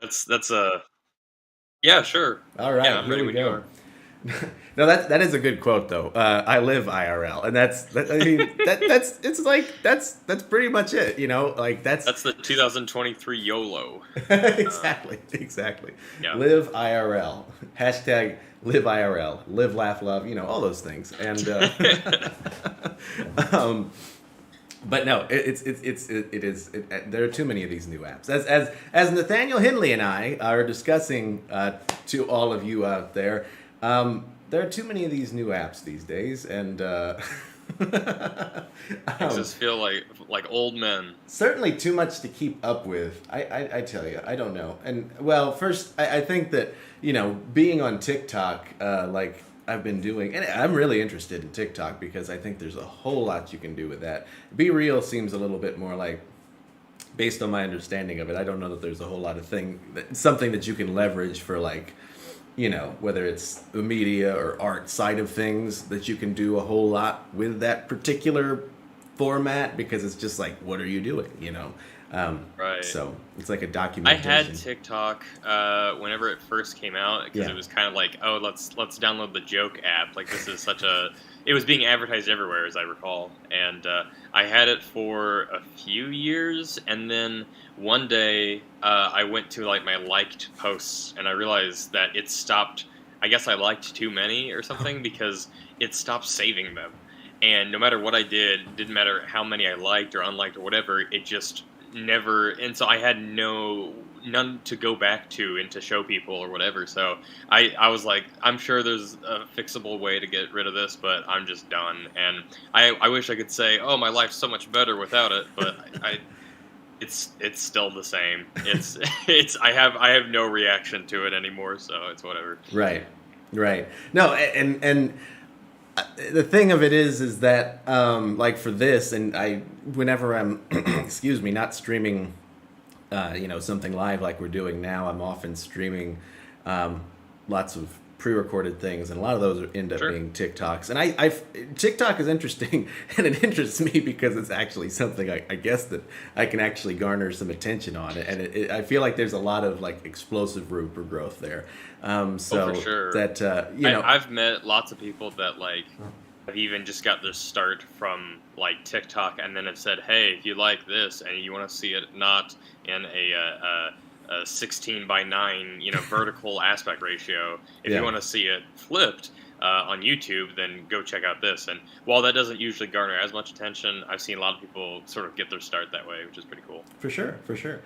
That's a yeah, sure. All Yeah, right, I'm here ready we when you go. are. No, that is a good quote though. I live IRL, and I mean that's it's like that's pretty much it. Like that's That's the 2023 YOLO. Um, exactly. yeah. Live IRL. Hashtag live IRL. Live, laugh, love. All those things. And um, but no, there are too many of these new apps. As Nathaniel Henley and I are discussing to all of you out there, there are too many of these new apps these days, and Makes um, us feel like old men. certainly too much to keep up with. I tell you, I don't know. And well, first, I think that being on TikTok, like I've been doing, and I'm really interested in TikTok because I think there's a whole lot you can do with that. Be Real seems a little bit more like, based on my understanding of it, I don't know that there's a whole lot of something that you can leverage for like, whether it's the media or art side of things, that you can do a whole lot with that particular format because it's just like, what are you doing? Right. So it's like a I had documentation. TikTok whenever it first came out because Yeah. it was kind of like, oh, let's download the joke app. Like this is such a it was being advertised everywhere as I recall, and I had it for a few years, and then one day I went to like my liked posts, and I realized that it stopped. I guess I liked too many or something because it stopped saving them. And no matter what I did, didn't matter how many I liked or unliked or whatever, it just never. And so I had none to go back to and to show people or whatever. So I was like, I'm sure there's a fixable way to get rid of this, but I'm just done. And I wish I could say, oh, my life's so much better without it, but I it's still the same. It's I have no reaction to it anymore, so it's whatever. Right. Right. No, and the thing of it is that like for this, and whenever I'm excuse me, not streaming something live like we're doing now, I'm often streaming um, lots of pre-recorded things, and a lot of those end up Sure. being TikToks. And TikTok is interesting, and it interests me because it's actually something I guess that I can actually garner some attention on, and I feel like there's a lot of like explosive room for growth there. Oh, for So sure. that I've met lots of people that like have even just got their start from like TikTok and then have said, "Hey, if you like this and you want to see it not in a 16 by 9, vertical aspect ratio, if you yeah. want to see it flipped on YouTube, then go check out this." And while that doesn't usually garner as much attention, I've seen a lot of people sort of get their start that way, which is pretty cool. For sure, for sure.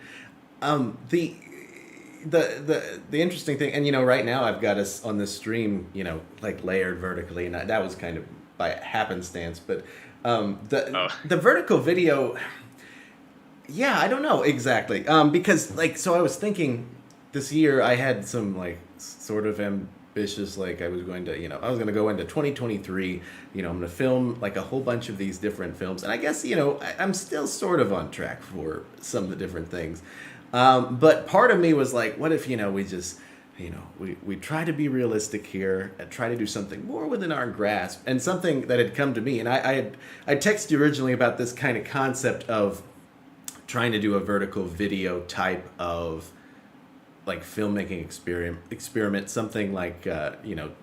The the interesting thing, and right now I've got us on this stream, like layered vertically, and that was kind of by happenstance. But Oh, the vertical video, yeah, I don't know exactly, because like so I was thinking this year I had some like sort of ambitious, like I was going to go into 2023. I'm going to film like a whole bunch of these different films, and I guess I'm still sort of on track for some of the different things. But part of me was like, what if we just we try to be realistic here and try to do something more within our grasp, and something that had come to me, and I texted you originally about this kind of concept of trying to do a vertical video type of like filmmaking experiment, something like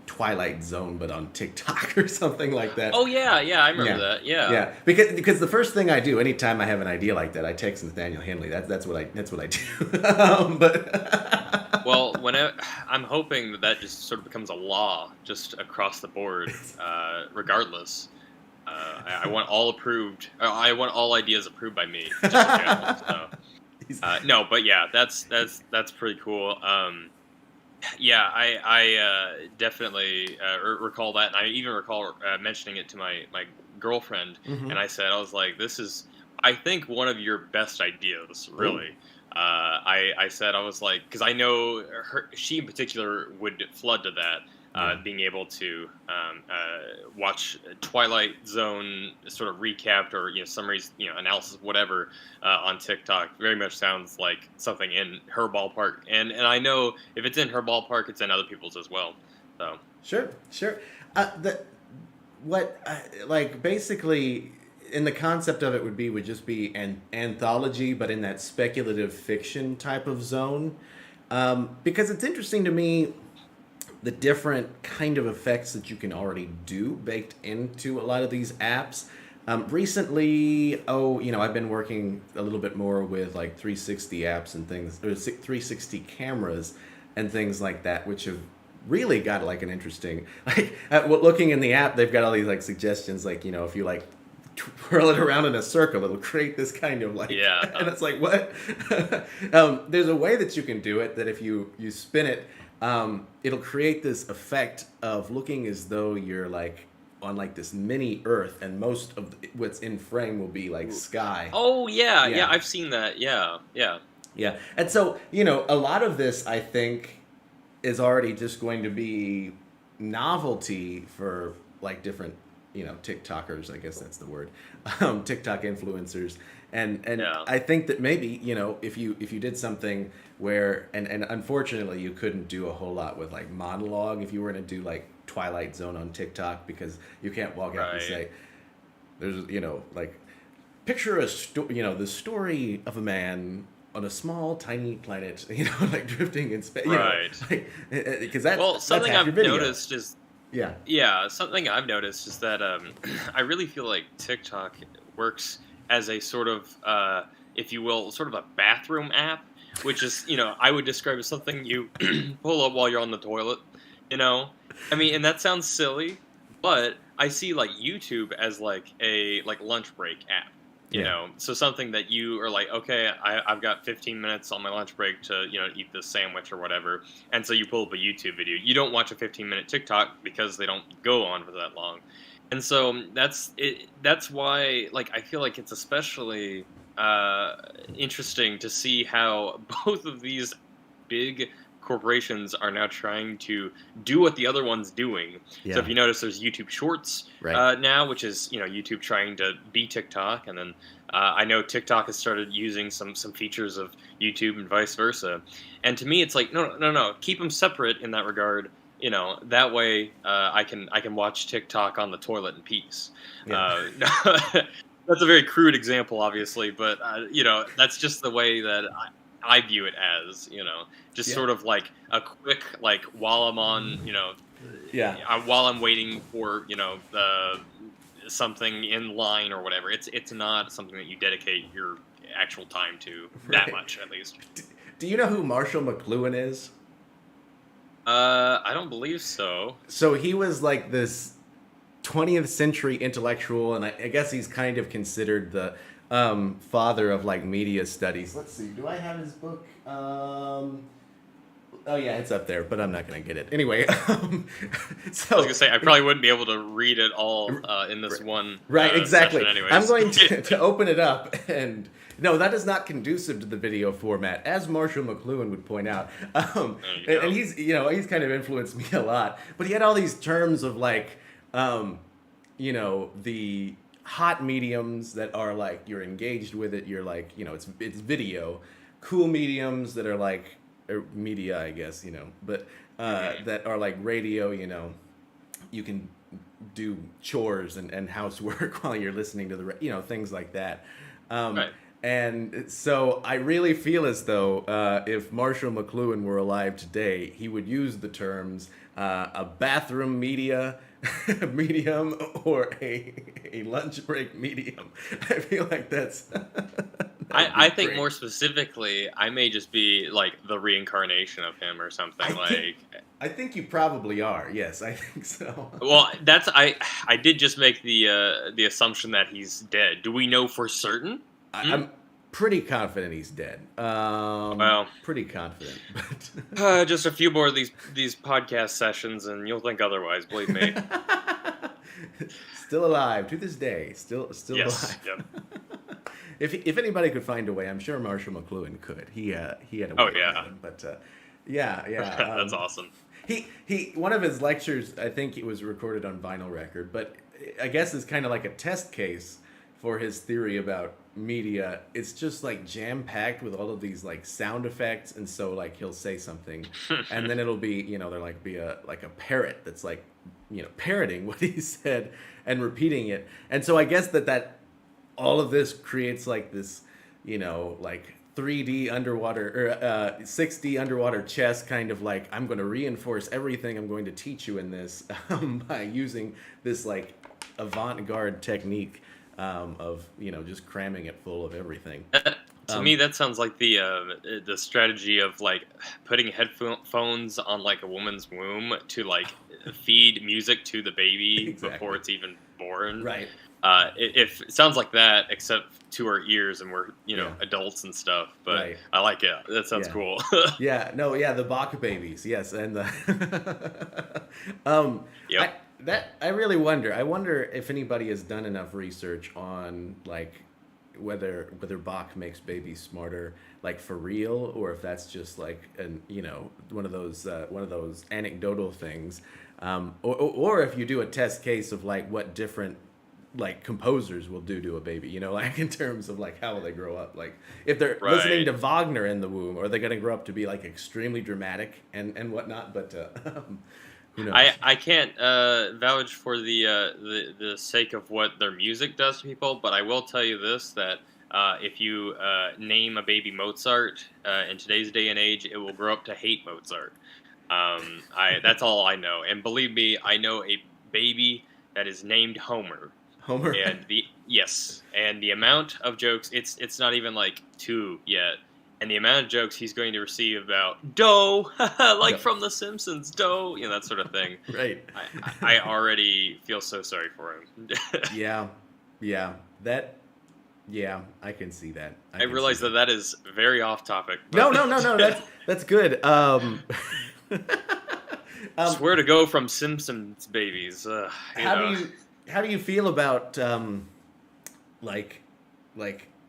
Twilight Zone but on TikTok or something like that. oh yeah, yeah, I remember Yeah. that. Yeah. Yeah, because the first thing I do anytime I have an idea like that, I text Nathaniel Henley. That's what I do. But Well, I'm hoping that that just sort of becomes a law, just across the board, regardless. I want all approved. I want all ideas approved by me, just in general. So he's, no, but yeah, that's pretty cool. Yeah, I definitely recall that, and I even recall mentioning it to my girlfriend, mm-hmm. and I said I was like, "This is, I think, one of your best ideas, Oh, really." I said I was like, because I know she in particular would flood to that, yeah. being able to watch Twilight Zone sort of recapped or summaries, analysis, whatever, on TikTok. Very much sounds like something in her ballpark, and I know if it's in her ballpark, it's in other people's as well. So Sure, sure. The what like basically in the concept of it would just be an anthology, but in that speculative fiction type of zone. Because it's interesting to me the different kind of effects that you can already do baked into a lot of these apps. Recently, I've been working a little bit more with like 360 apps and things, or 360 cameras and things like that, which have really got like an interesting, like, looking in the app, they've got all these like suggestions, like, if you like twirl it around in a circle, it'll create this kind of like, Yeah. and it's like, what? There's a way that you can do it that if you spin it, it'll create this effect of looking as though you're like on like this mini Earth, and most of what's in frame will be like sky. Oh yeah, I've seen that. Yeah. Yeah, and so a lot of this I think is already just going to be novelty for like different TikTokers, I guess that's the word, TikTok influencers, and Yeah. I think that maybe if you did something where and unfortunately you couldn't do a whole lot with like monologue if you were to do like Twilight Zone on TikTok, because you can't walk out and Right. say there's like picture the story of a man on a small tiny planet like drifting in space, Right. because that's Well, that's something half your I've video. noticed is Yeah. something I've noticed is that I really feel like TikTok works as a sort of, if you will, sort of a bathroom app, which is, I would describe as something you pull up while you're on the toilet, I mean, and that sounds silly, but I see like YouTube as like a lunch break app. Yeah. So something that you are like, okay, I've got 15 minutes on my lunch break to, eat this sandwich or whatever. And so you pull up a YouTube video. You don't watch a 15-minute TikTok because they don't go on for that long. And so that's it. That's why, like, I feel like it's especially interesting to see how both of these big corporations are now trying to do what the other one's doing. Yeah. So if you notice, there's YouTube Shorts Right. now, which is YouTube trying to be TikTok, and then I know TikTok has started using some features of YouTube and vice versa. And to me, it's like no, keep them separate in that regard. That way I can watch TikTok on the toilet in peace. Yeah. That's a very crude example, obviously, but that's just the way that I view it as, just Yeah. sort of like a quick, like while I'm on, Yeah. while I'm waiting for, something in line or whatever. It's not something that you dedicate your actual time to that Right. much, at least. Do you know who Marshall McLuhan is? I don't believe so. So he was like this 20th century intellectual, and I guess he's kind of considered the father of like media studies. Let's see, do I have his book? Oh yeah, it's up there, but I'm not gonna get it anyway. So I was gonna say I probably wouldn't be able to read it all in this one. Right, exactly. Session anyways. I'm going to open it up, and no, that is not conducive to the video format, as Marshall McLuhan would point out. And he's, he's kind of influenced me a lot. But he had all these terms of like, the hot mediums that are like you're engaged with it. You're like, it's video. Cool mediums that are like media, I guess, but that are like radio. You can do chores and housework while you're listening to the things like that. Right. And so I really feel as though if Marshall McLuhan were alive today, he would use the terms a bathroom media medium or a lunch break medium. I feel like that's I think great. more specifically, I may just be like the reincarnation of him or something. I think you probably are. Yes, I think so. Well, I did just make the assumption that he's dead. Do we know for certain? I'm pretty confident he's dead. Well, pretty confident. But just a few more of these podcast sessions, and you'll think otherwise. Believe me. Still alive to this day. Still Yes. alive. Yep. If anybody could find a way, I'm sure Marshall McLuhan could. He had a way. Oh, yeah. But yeah. That's awesome. He one of his lectures, I think it was recorded on vinyl record, but I guess is kind of like a test case for his theory about media. It's just like jam packed with all of these like sound effects, and so like he'll say something, and then it'll be there like be a parrot that's like parroting what he said and repeating it, and so I guess that all of this creates like this like 3D underwater or 6D underwater chess kind of like I'm going to reinforce everything I'm going to teach you in this by using this like avant-garde technique of just cramming it full of everything. To me, that sounds like the strategy of like putting headphones on like a woman's womb to like feed music to the baby Exactly. before it's even born. Right. It sounds like that, except to our ears, and we're Yeah. adults and stuff. But Right. I like it. That sounds Yeah. cool. Yeah, no, yeah, the Bach babies, yes, and the Yep. I really wonder. I wonder if anybody has done enough research on like whether Bach makes babies smarter, like for real, or if that's just like one of those anecdotal things, or if you do a test case of like what different like composers will do to a baby, like in terms of like how will they grow up, like if they're listening to Wagner in the womb, are they going to grow up to be like extremely dramatic and whatnot? But who knows? I can't vouch for the sake of what their music does to people, but I will tell you this, that if you name a baby Mozart in today's day and age, it will grow up to hate Mozart. That's all I know, and believe me, I know a baby that is named Homer. Homer. And the amount of jokes, it's not even like 2 yet. And the amount of jokes he's going to receive about dough, like Yep. from The Simpsons, dough, that sort of thing. Right. I already feel so sorry for him. Yeah, I can see that. I realize that is very off topic. No, that's good. Swear to go from Simpsons babies. How do you feel about like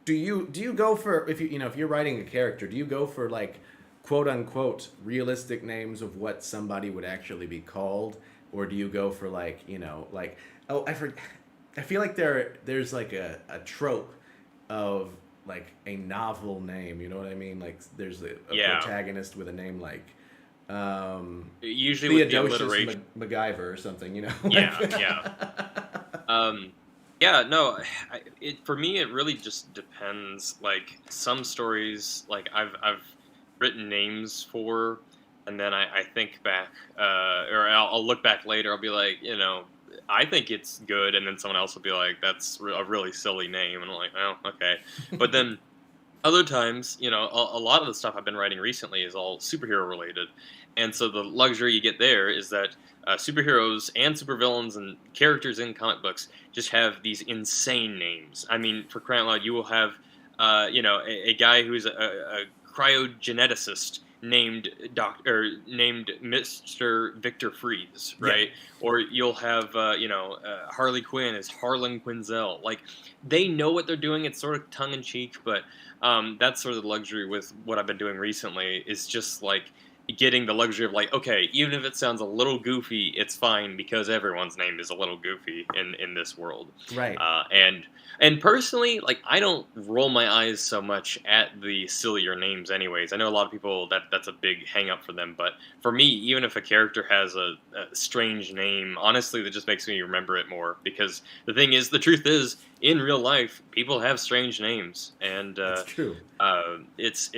do you go for, if if you're writing a character, do you go for like quote unquote realistic names of what somebody would actually be called, or do you go for like like I feel like there's like a trope of like a novel name, you know what I mean? Like there's a protagonist with a name like usually with the Theodosius alliteration. MacGyver or something, No, for me it really just depends. Like some stories, like I've written names for, and then I think back, or I'll look back later. I'll be like, I think it's good, and then someone else will be like, that's a really silly name, and I'm like, oh, okay. But then other times, a lot of the stuff I've been writing recently is all superhero related, and so the luxury you get there is that superheroes and supervillains and characters in comic books just have these insane names. I mean, for crying out loud, you will have, a guy who's a cryogeneticist named named Mr. Victor Freeze, right? Yeah. Or you'll have Harley Quinn as Harlan Quinzel. Like they know what they're doing. It's sort of tongue in cheek, but that's sort of the luxury with what I've been doing recently. Is just like getting the luxury of like, okay, even if it sounds a little goofy, it's fine because everyone's name is a little goofy in this world, right? And personally, like I don't roll my eyes so much at the sillier names anyways. I know a lot of people that's a big hang up for them, but for me, even if a character has a strange name, honestly, that just makes me remember it more, because the truth is, in real life, people have strange names, and it's true. It's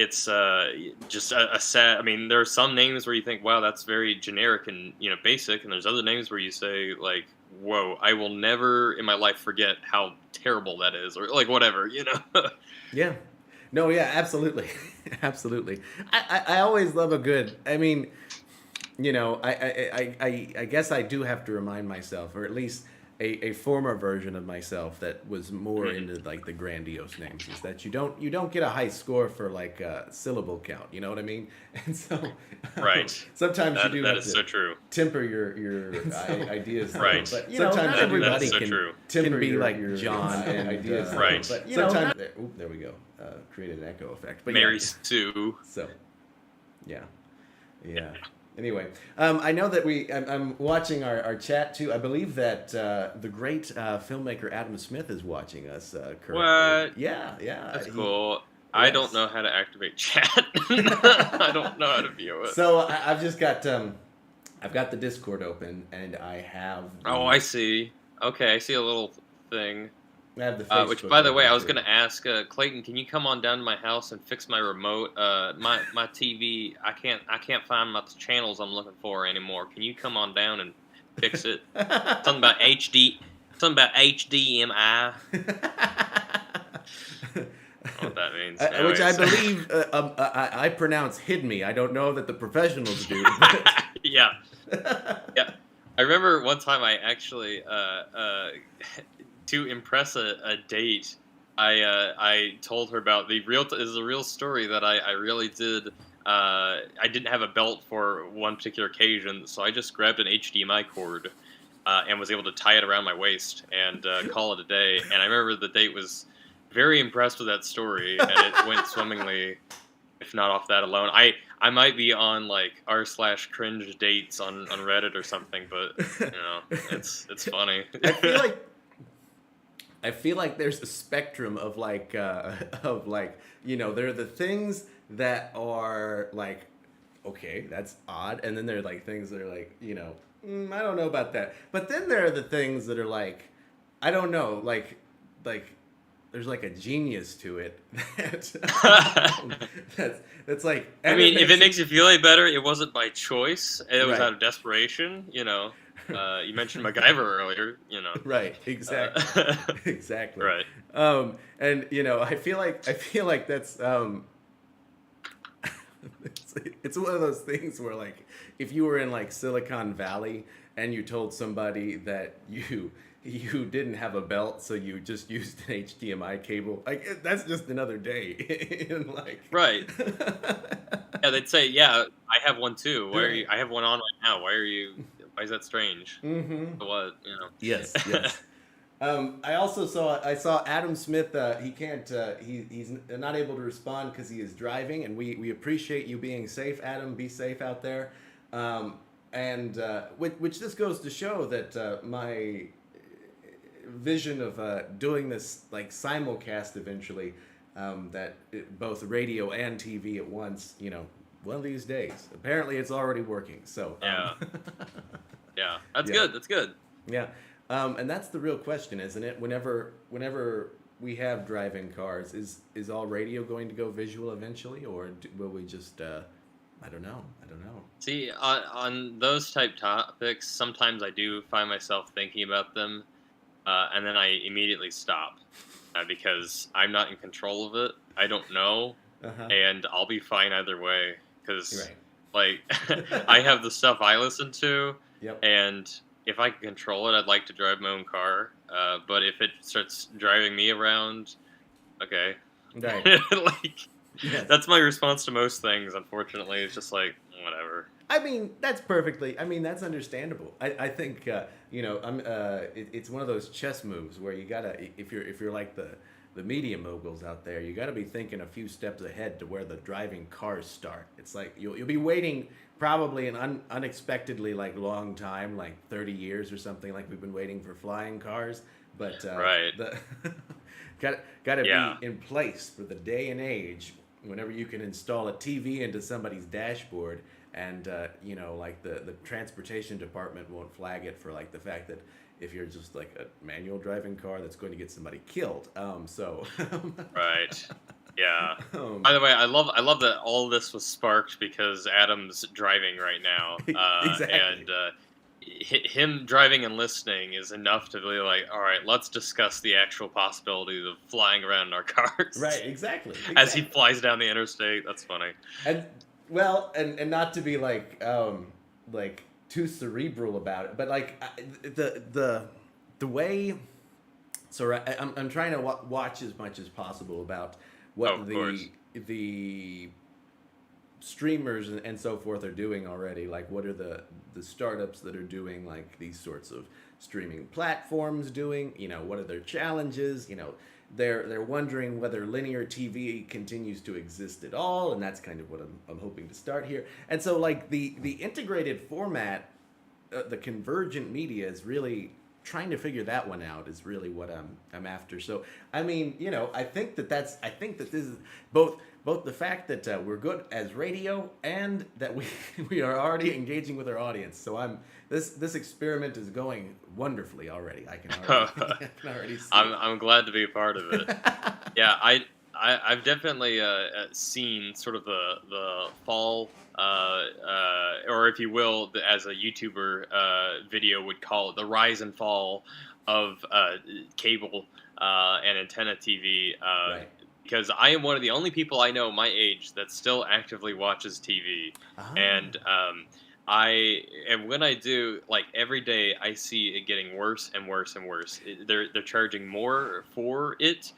just a sad. I mean, there are some names where you think, wow, that's very generic and basic, and there's other names where you say like, whoa, I will never in my life forget how terrible that is, or like whatever, Yeah. No, yeah, absolutely. Absolutely. I always love a good, I mean, I guess I do have to remind myself, or at least a former version of myself that was more into like the grandiose names, is that you don't get a high score for like a syllable count, you know what I mean? And so right, sometimes you do that have is to so true. Temper your ideas, right? But sometimes everybody so can be like John and ideas, right? But sometimes there we go, created an echo effect. But Mary Sue. So yeah. Anyway, I know that I'm watching our chat too. I believe that the great filmmaker Adam Smith is watching us currently. What? Yeah. That's cool. Yes. I don't know how to activate chat. I don't know how to view it. So I've just got I've got the Discord open, and I have. Oh, I see. Okay, I see a little thing. I have the Which, Facebook by the way, open I was too. going to ask Clayton, can you come on down to my house and fix my remote? My TV, I can't find my channels I'm looking for anymore. Can you come on down and fix it? Something about HD, something about HDMI. I don't know what that means. Which I Anyways, believe I pronounce hid me. I don't know that the professionals do, but yeah, yeah. I remember one time I actually, to impress a date, I told her about the real. This is a real story that I really did. I didn't have a belt for one particular occasion, so I just grabbed an HDMI cord and was able to tie it around my waist and call it a day. And I remember the date was very impressed with that story, and it went swimmingly. If not off that alone, I might be on like r/cringe dates on Reddit or something, but it's funny. I feel like there's a spectrum of like there are the things that are like, okay, that's odd, and then there are like things that are like, I don't know about that. But then there are the things that are like, I don't know, like there's like a genius to it that's like. I mean, if it makes you feel any better, it wasn't by choice. It was Right. out of desperation. You mentioned MacGyver earlier. Right, exactly, exactly. Right. And I feel like that's it's one of those things where like if you were in like Silicon Valley and you told somebody that you didn't have a belt, so you just used an HDMI cable, like that's just another day in like. Right. Yeah, they'd say, "Yeah, I have one too. Why are you? Right. I have one on right now. Why are you? Why is that strange? Mm-hmm. What? Yes, yes. I saw Adam Smith. He can't. He's not able to respond because he is driving, and we appreciate you being safe, Adam. Be safe out there. And which this goes to show that my vision of doing this like simulcast eventually, both radio and TV at once. One of these days. Apparently, it's already working. So Yeah. Yeah, that's Yeah. good. That's good. Yeah, and that's the real question, isn't it? Whenever we have driving cars, is all radio going to go visual eventually, or will we just? I don't know. See, on those type topics, sometimes I do find myself thinking about them, and then I immediately stop because I'm not in control of it. I don't know, Uh-huh. and I'll be fine either way. Because, Right. like, I have the stuff I listen to, Yep. and if I can control it, I'd like to drive my own car. But if it starts driving me around, okay. Right. Like, Yes. that's my response to most things, unfortunately. It's just like, whatever. I mean, that's perfectly. I mean, that's understandable. I think it's one of those chess moves where you gotta, if you're like the media moguls out there, you gotta be thinking a few steps ahead to where the driving cars start. It's like you'll be waiting probably an unexpectedly like long time, like 30 years or something, like we've been waiting for flying cars. But Right. the gotta Yeah. be in place for the day and age. Whenever you can install a TV into somebody's dashboard, and like the transportation department won't flag it for like the fact that if you're just like a manual driving car that's going to get somebody killed. Right. Yeah. Um, By the way, I love that all this was sparked because Adam's driving right now, Exactly. and him driving and listening is enough to be like, all right, let's discuss the actual possibilities of flying around in our cars. right, exactly. As he flies down the interstate. That's funny. And and not to be like too cerebral about it, but like the way. So I'm trying to watch as much as possible about what Oh, of course. the streamers and so forth are doing already. Like, what are the startups that are doing like these sorts of streaming platforms doing? What are their challenges? They're wondering whether linear TV continues to exist at all, and that's kind of what I'm hoping to start here. And so, like the integrated format, the convergent media is really trying to figure that one out is really what I'm after. So I mean, I think that this is both the fact that we're good as radio and that we we are already engaging with our audience. So this experiment is going wonderfully already. I can already I can already see it. I'm glad to be a part of it. Yeah, I've definitely seen sort of the fall, or if you will, as a YouTuber video would call it, the rise and fall of cable and antenna TV. Right. Because I am one of the only people I know my age that still actively watches TV, Ah. and when I do, like every day, I see it getting worse and worse and worse. They're charging more for it,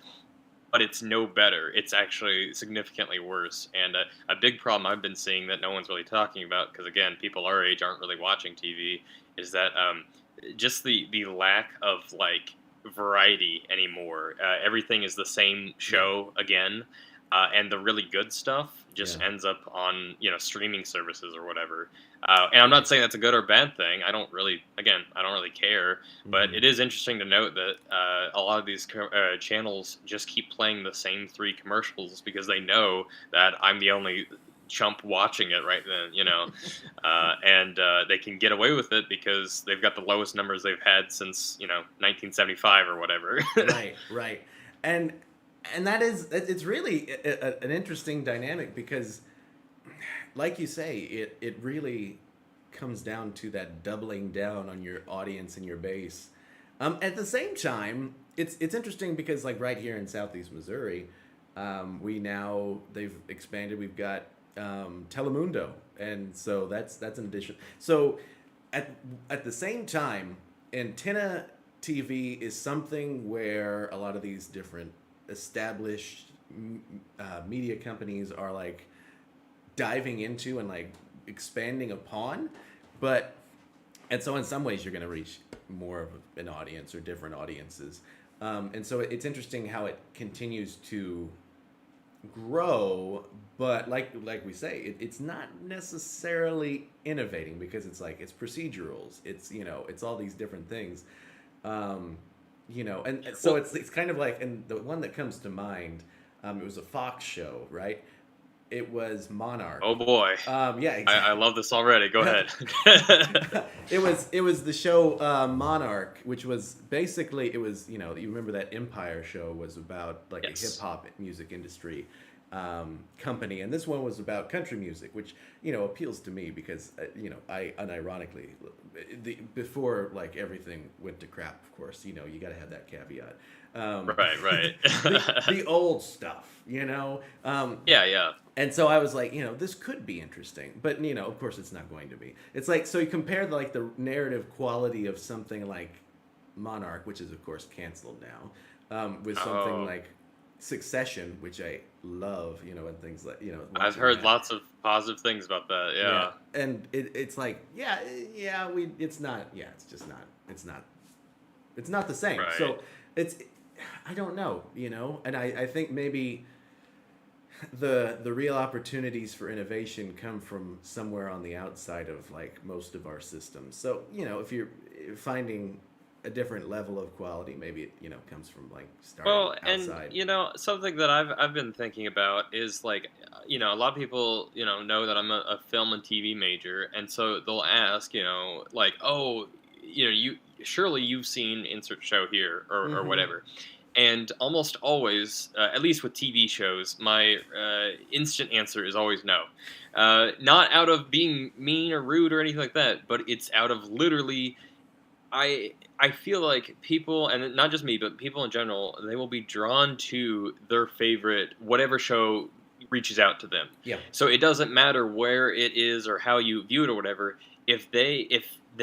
but it's no better. It's actually significantly worse. And a big problem I've been seeing that no one's really talking about, because again, people our age aren't really watching TV, is that just the lack of like variety anymore. Everything is the same show again, and the really good stuff just Yeah. ends up on streaming services or whatever. And I'm not saying that's a good or bad thing. I don't really care. But Hmm. it is interesting to note that a lot of these channels just keep playing the same three commercials because they know that I'm the only chump watching it right then, and they can get away with it because they've got the lowest numbers they've had since 1975 or whatever. Right, right, and that is it's really an interesting dynamic because, like you say, it really comes down to that doubling down on your audience and your base. At the same time, it's interesting because like right here in Southeast Missouri, they've expanded. We've got Telemundo, and so that's an addition. So at the same time, antenna TV is something where a lot of these different established media companies are like diving into and like expanding upon, but and so in some ways you're going to reach more of an audience or different audiences, and so it's interesting how it continues to grow, but like we say, it's not necessarily innovating because it's like it's procedurals, it's all these different things, and so Well, it's kind of like, and the one that comes to mind, it was a Fox show, right? It was Monarch. oh boy, Yeah, I exactly. love this already. Go ahead. It was the show Monarch, which was basically, it was, you remember that Empire show was about like a hip Yes. hop music industry company, and this one was about country music, which appeals to me because I unironically, before like everything went to crap, of course, you got to have that caveat. Right, right. The old stuff, Yeah, yeah. and so I was like, this could be interesting, but of course it's not going to be. It's like, so you compare the narrative quality of something like Monarch, which is of course canceled now, with something Oh, like Succession, which I love, and things like I've watching heard that. lots of positive things about that. Yeah, Yeah. and it's like, yeah, it's not, it's just not, it's not the same. Right. So it's, I don't know, and I think maybe the real opportunities for innovation come from somewhere on the outside of like most of our systems. So if you're finding a different level of quality, maybe it comes from like starting Well, and outside. something that I've been thinking about is like, a lot of people, know that I'm a film and TV major, and so they'll ask, like, oh, you surely you've seen insert show here or Mm-hmm. whatever. And almost always, at least with TV shows, my instant answer is always no. Not out of being mean or rude or anything like that, but it's out of literally I feel like people, and not just me, but people in general, they will be drawn to their favorite whatever show reaches out to them. Yeah. So it doesn't matter where it is or how you view it or whatever. If they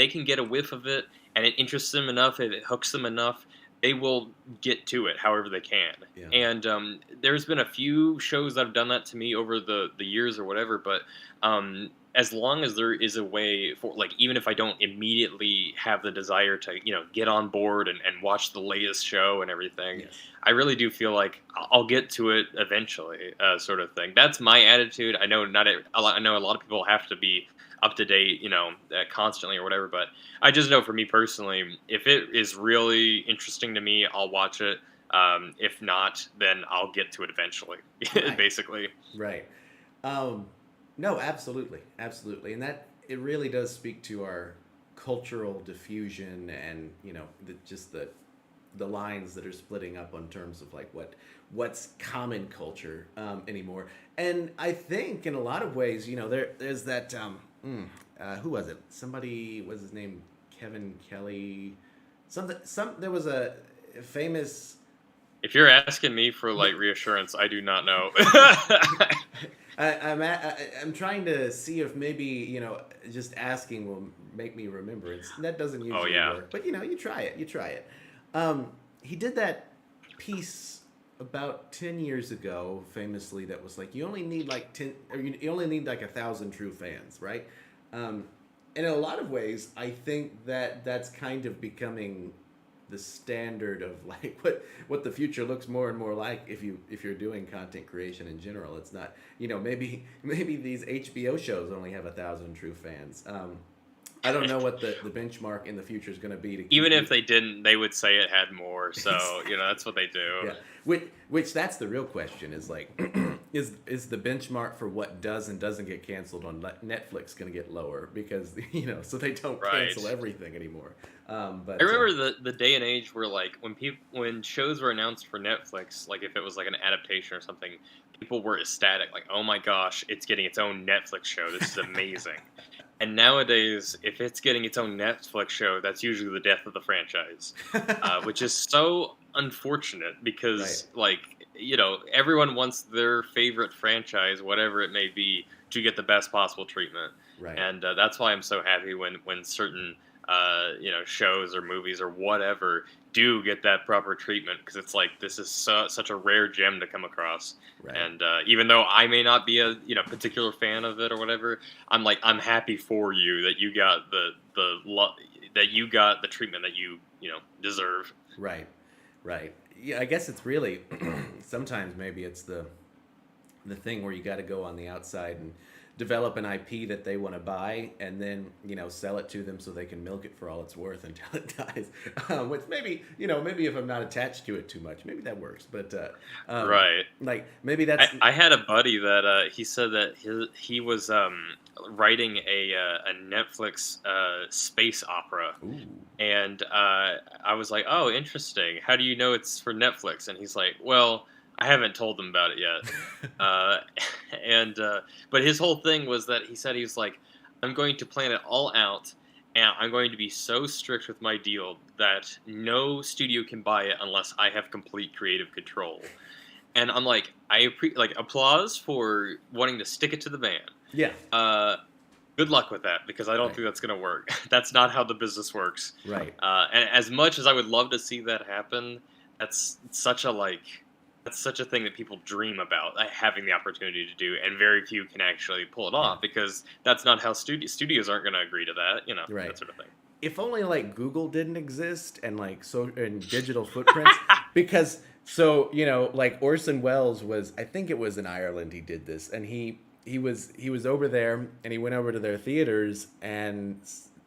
can get a whiff of it and it interests them enough, if it hooks them enough, they will get to it however they can. Yeah. And there's been a few shows that have done that to me over the years or whatever, but as long as there is a way for, like, even if I don't immediately have the desire to, get on board and watch the latest show and everything, Yes. I really do feel like I'll get to it eventually, sort of thing. That's my attitude. I know not a lot. I know a lot of people have to be up to date, constantly or whatever. But I just know for me personally, if it is really interesting to me, I'll watch it. If not, then I'll get to it eventually. Right. Basically. Right. Um, no, absolutely, absolutely, and that it really does speak to our cultural diffusion, and just the lines that are splitting up on terms of like what's common culture anymore. And I think in a lot of ways, there's that who was it? Somebody, was his name Kevin Kelly? There was a famous. If you're asking me for like reassurance, I do not know. I'm trying to see if maybe just asking will make me remember. That doesn't Oh usually yeah. work, but you try it. You try it. He did that piece about 10 years ago, famously, that was like you only need like 10, or you only need like 1,000 true fans, right? And in a lot of ways, I think that that's kind of becoming the standard of like what the future looks more and more like if you're doing content creation in general. It's not maybe these HBO shows only have 1,000 true fans. I don't know what the benchmark in the future is going to be to keep Even if it. they didn't, they would say it had more. So that's what they do. Yeah, which that's the real question is like is the benchmark for what does and doesn't get canceled on Netflix going to get lower because so they don't Right. cancel everything anymore. But I remember the day and age where like when shows were announced for Netflix, like if it was like an adaptation or something, people were ecstatic, like, oh my gosh, it's getting its own Netflix show. This is amazing. And nowadays, if it's getting its own Netflix show, that's usually the death of the franchise, which is so unfortunate because, Right. like, everyone wants their favorite franchise, whatever it may be, to get the best possible treatment. Right. And that's why I'm so happy when certain, shows or movies or whatever do get that proper treatment because it's like this is such a rare gem to come across. Right. And even though I may not be a particular fan of it or whatever, I'm happy for you that you got that you got the treatment that you deserve. Right. Right. Yeah, I guess it's really sometimes maybe it's the thing where you got to go on the outside and develop an IP that they want to buy and then sell it to them so they can milk it for all it's worth until it dies. Which maybe if I'm not attached to it too much, maybe that works. But Right. like maybe that's I had a buddy that he said that he was writing a Netflix space opera. Ooh. And I was like, oh, interesting. How do you know it's for Netflix? And he's like, well, I haven't told them about it yet. And but his whole thing was that he said he was like, I'm going to plan it all out, and I'm going to be so strict with my deal that no studio can buy it unless I have complete creative control. And I'm like, applause for wanting to stick it to the man. Yeah. Good luck with that because I don't Right. think that's going to work. That's not how the business works. Right. And as much as I would love to see that happen, that's such a thing that people dream about, having the opportunity to do, and very few can actually pull it off because that's not how studios aren't going to agree to that, Right. that sort of thing. If only like Google didn't exist and like and digital footprints because like Orson Welles was, I think it was in Ireland he did this, and he was over there and he went over to their theaters and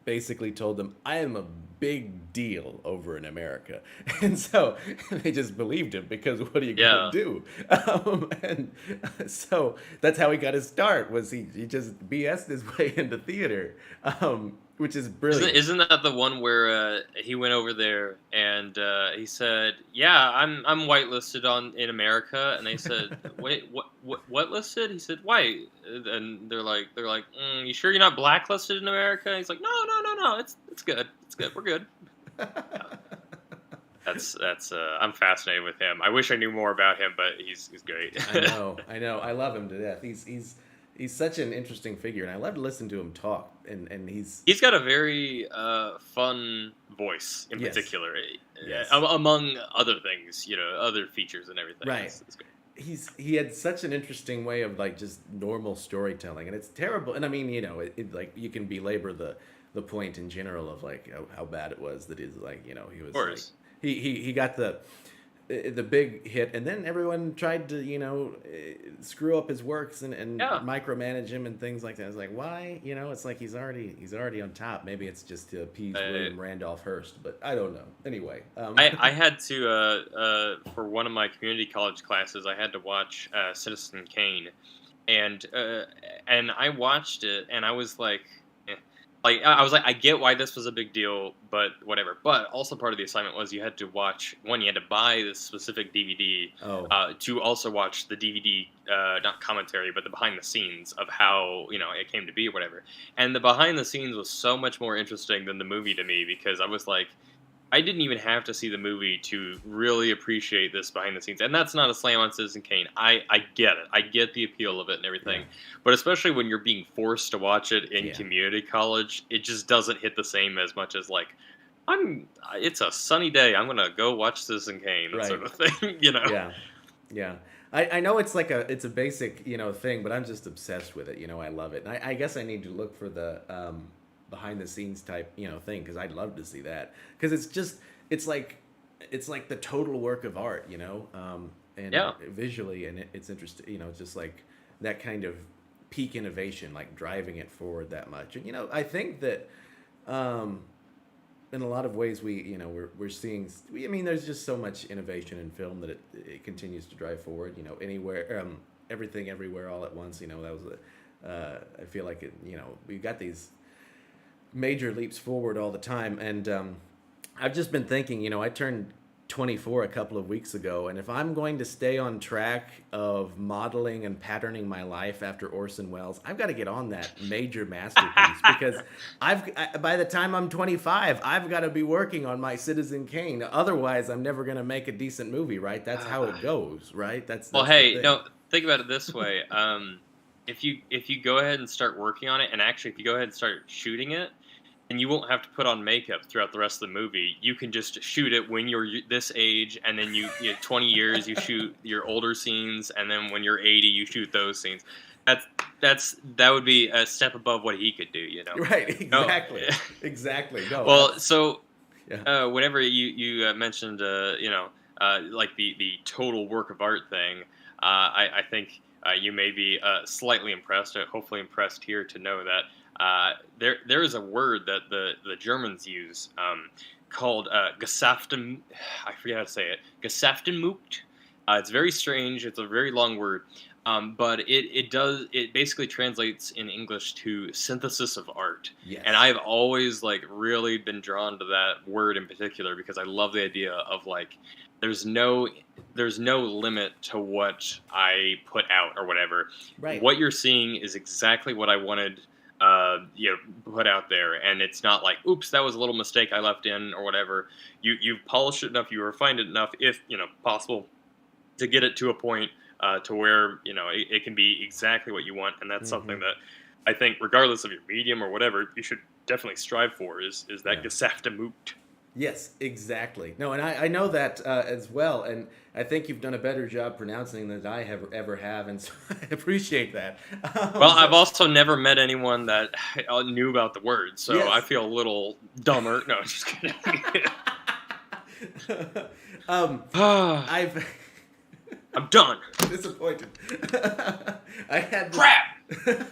basically told them, I am a big deal over in America. And so they just believed him because what are you going to do? And so that's how he got his start, was he just BS'd his way into theater, which is brilliant. Isn't that the one where he went over there and he said, yeah, I'm whitelisted in America, and they said, wait, what listed? He said, white. And they're like, you sure you're not blacklisted in America? And he's like, no, it's good, we're good. That's I'm fascinated with him. I wish I knew more about him, but he's great. I know, I love him to death. He's such an interesting figure, and I love to listen to him talk. And he's got a very fun voice in Yes. particular. Yes. Among other things, other features and everything. Right. It's great. he had such an interesting way of like just normal storytelling, and it's terrible. And I mean, like you can belabor the point in general of like how bad it was that he's like, he Of was like course. he got the big hit, and then everyone tried to screw up his works and Yeah. micromanage him and things like that. It's like, why? It's like he's already on top. Maybe it's just to appease Uh, William Randolph Hearst, but I don't know. Anyway, I had to for one of my community college classes, I had to watch Citizen Kane, and I watched it, and I was like, eh. I was like, I get why this was a big deal, but whatever. But also part of the assignment was you had to watch one, you had to buy this specific DVD oh to also watch the DVD, not commentary, but the behind the scenes of how it came to be or whatever. And the behind the scenes was so much more interesting than the movie to me because I was like, I didn't even have to see the movie to really appreciate this behind the scenes. And that's not a slam on Citizen Kane. I get it. I get the appeal of it and everything. yeah But especially when you're being forced to watch it in yeah community college, it just doesn't hit the same as much as like, it's a sunny day. I'm going to go watch Citizen Kane, that right sort of thing. yeah yeah. I know it's a basic thing, but I'm just obsessed with it. I love it. And I guess I need to look for the behind the scenes type thing because I'd love to see that because it's like the total work of art, and Yeah. visually, and it's interesting, it's just like that kind of peak innovation, like driving it forward that much. And I think that um, in a lot of ways we're seeing. I mean, there's just so much innovation in film that it continues to drive forward. Anywhere, everything, everywhere, all at once. That was I feel like we've got these major leaps forward all the time. And I've just been thinking, I turned 24 a couple of weeks ago, and if I'm going to stay on track of modeling and patterning my life after Orson Welles, I've got to get on that major masterpiece because by the time I'm 25, I've got to be working on my Citizen Kane. Otherwise, I'm never going to make a decent movie, right? That's how it goes, right? Well, That's the hey, thing. no, think about it this way. If you go ahead and start working on it, and actually if you go ahead and start shooting it, and you won't have to put on makeup throughout the rest of the movie. You can just shoot it when you're this age, and then 20 years you shoot your older scenes, and then when you're 80 you shoot those scenes. That would be a step above what he could do. Right, No. exactly. Exactly. No. Well, so Yeah. whenever you mentioned like the total work of art thing, I think you may be slightly impressed, hopefully impressed here to know that there is a word that the Germans use called Gesaften. I forget how to say it. Gesaftenmukt. It's very strange. It's a very long word. But it basically translates in English to synthesis of art. Yes. And I've always like really been drawn to that word in particular because I love the idea of like there's no limit to what I put out or whatever. Right. What you're seeing is exactly what I wanted put out there, and it's not like, oops, that was a little mistake I left in or whatever. You've polished it enough, you refined it enough, if possible, to get it to a point to where it can be exactly what you want, and that's something that I think, regardless of your medium or whatever, you should definitely strive for. Is that Gesaftemut? Yes, exactly. No, and I know that as well, and I think you've done a better job pronouncing than I have ever have, and so I appreciate that. Well, I've also never met anyone that knew about the word, so Yes. I feel a little dumber. No, just kidding. I've I'm done. disappointed. I had this, Crap.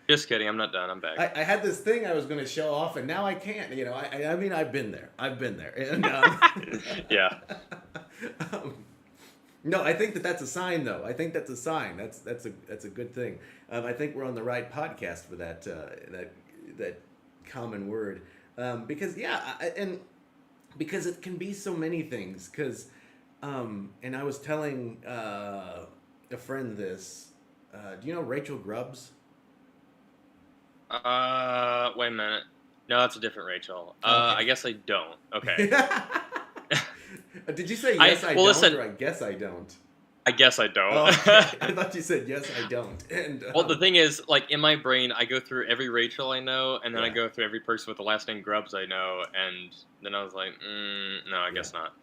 Just kidding. I'm not done. I'm back. I had this thing I was going to show off, and now I can't. I mean, I've been there. And Yeah. no, I think that's a sign, though. I think that's a sign. That's a good thing. I think we're on the right podcast for that common word, because and because it can be so many things. Because, and I was telling a friend this. Do you know Rachel Grubbs? Wait a minute. No, that's a different Rachel. Okay. I guess I don't. Okay. Did you say yes? I well, don't, listen. or I guess I don't? I guess I don't. Oh, okay. I thought you said yes, I don't. And Well, the thing is, like, in my brain, I go through every Rachel I know, and then I yeah, go through every person with the last name Grubbs I know, and then I was like, no, I yeah. guess not.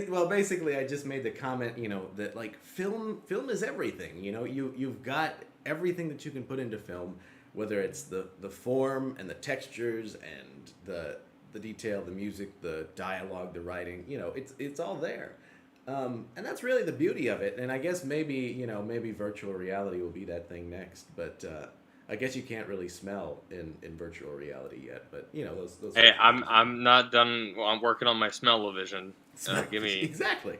Well, basically, I just made the comment, that like film is everything. You've got everything that you can put into film, whether it's the form and the textures and the detail, the music, the dialogue, the writing. It's all there. And that's really the beauty of it. And I guess maybe virtual reality will be that thing next. But I guess you can't really smell in virtual reality yet. But those Hey, sorts of things. I'm not done. Well, I'm working on my smell-o-vision. Smell Give me. exactly.